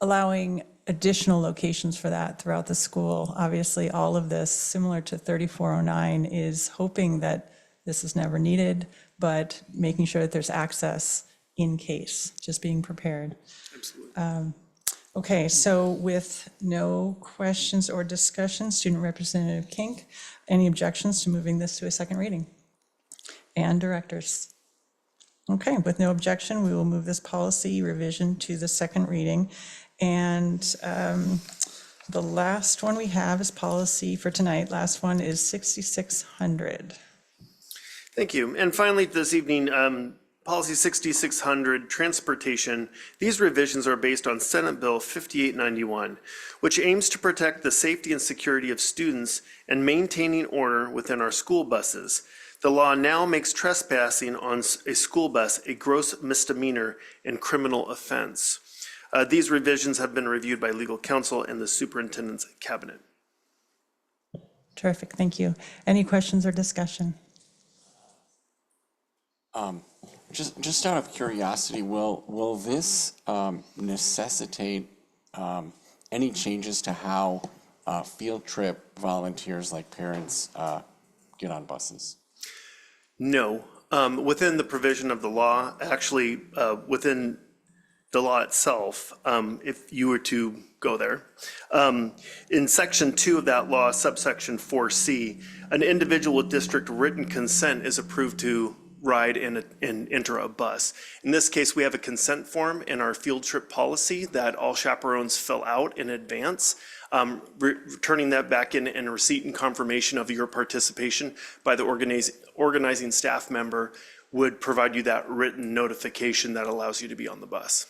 allowing additional locations for that throughout the school. Obviously, all of this, similar to 3409, is hoping that this is never needed, but making sure that there's access in case, just being prepared. Absolutely. Okay, so with no questions or discussion, Student Representative Kink, any objections to moving this to a second reading? And directors? Okay, with no objection, we will move this policy revision to the second reading. And the last one we have is policy for tonight. Last one is 6600. Thank you. And finally, this evening, Policy 6600, transportation. These revisions are based on Senate Bill 5891, which aims to protect the safety and security of students and maintaining order within our school buses. The law now makes trespassing on a school bus a gross misdemeanor and criminal offense. These revisions have been reviewed by legal counsel and the superintendent's cabinet. Terrific, thank you. Any questions or discussion? Just out of curiosity, will this necessitate any changes to how field trip volunteers like parents get on buses? No. Within the provision of the law, actually, within the law itself, if you were to go there, in Section 2 of that law, subsection 4C, an individual with district written consent is approved to ride and enter a bus. In this case, we have a consent form in our field trip policy that all chaperones fill out in advance, returning that back in receipt and confirmation of your participation by the organizing staff member. would provide you that written notification that allows you to be on the bus.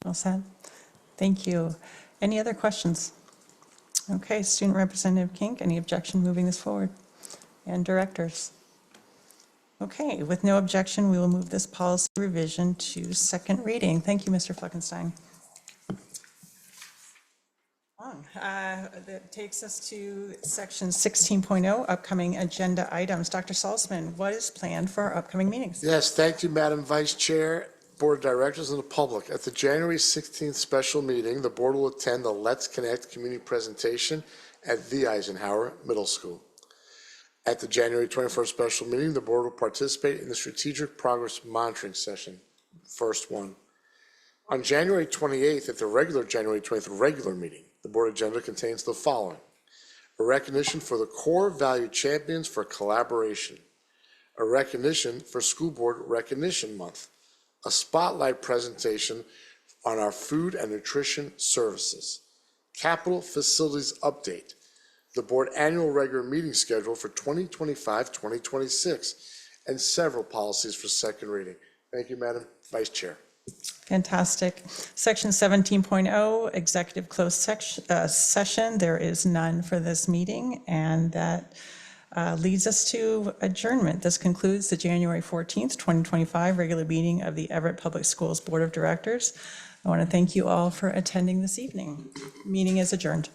Well said. Thank you. Any other questions? Okay, Student Representative Kink, any objection moving this forward? And directors? Okay, with no objection, we will move this policy revision to second reading. Thank you, Mr. Fleckenstein. That takes us to section 16.0, upcoming agenda items. Dr. Salzman, what is planned for our upcoming meetings? Yes, thank you, Madam Vice Chair, Board of Directors, and the public. At the January 16th special meeting, the board will attend the Let's Connect community presentation at the Eisenhower Middle School. At the January 21st special meeting, the board will participate in the Strategic Progress Monitoring Session, first one. On January 28th, at the regular January 20th regular meeting, the board agenda contains the following: a recognition for the core value champions for collaboration, a recognition for School Board Recognition Month, a spotlight presentation on our food and nutrition services, capital facilities update, the board annual regular meeting schedule for 2025-2026, and several policies for second reading. Thank you, Madam Vice Chair. Fantastic. Section 17.0, executive closed session. There is none for this meeting, and that leads us to adjournment. This concludes the January 14th, 2025 regular meeting of the Everett Public Schools Board of Directors. I want to thank you all for attending this evening. Meeting is adjourned.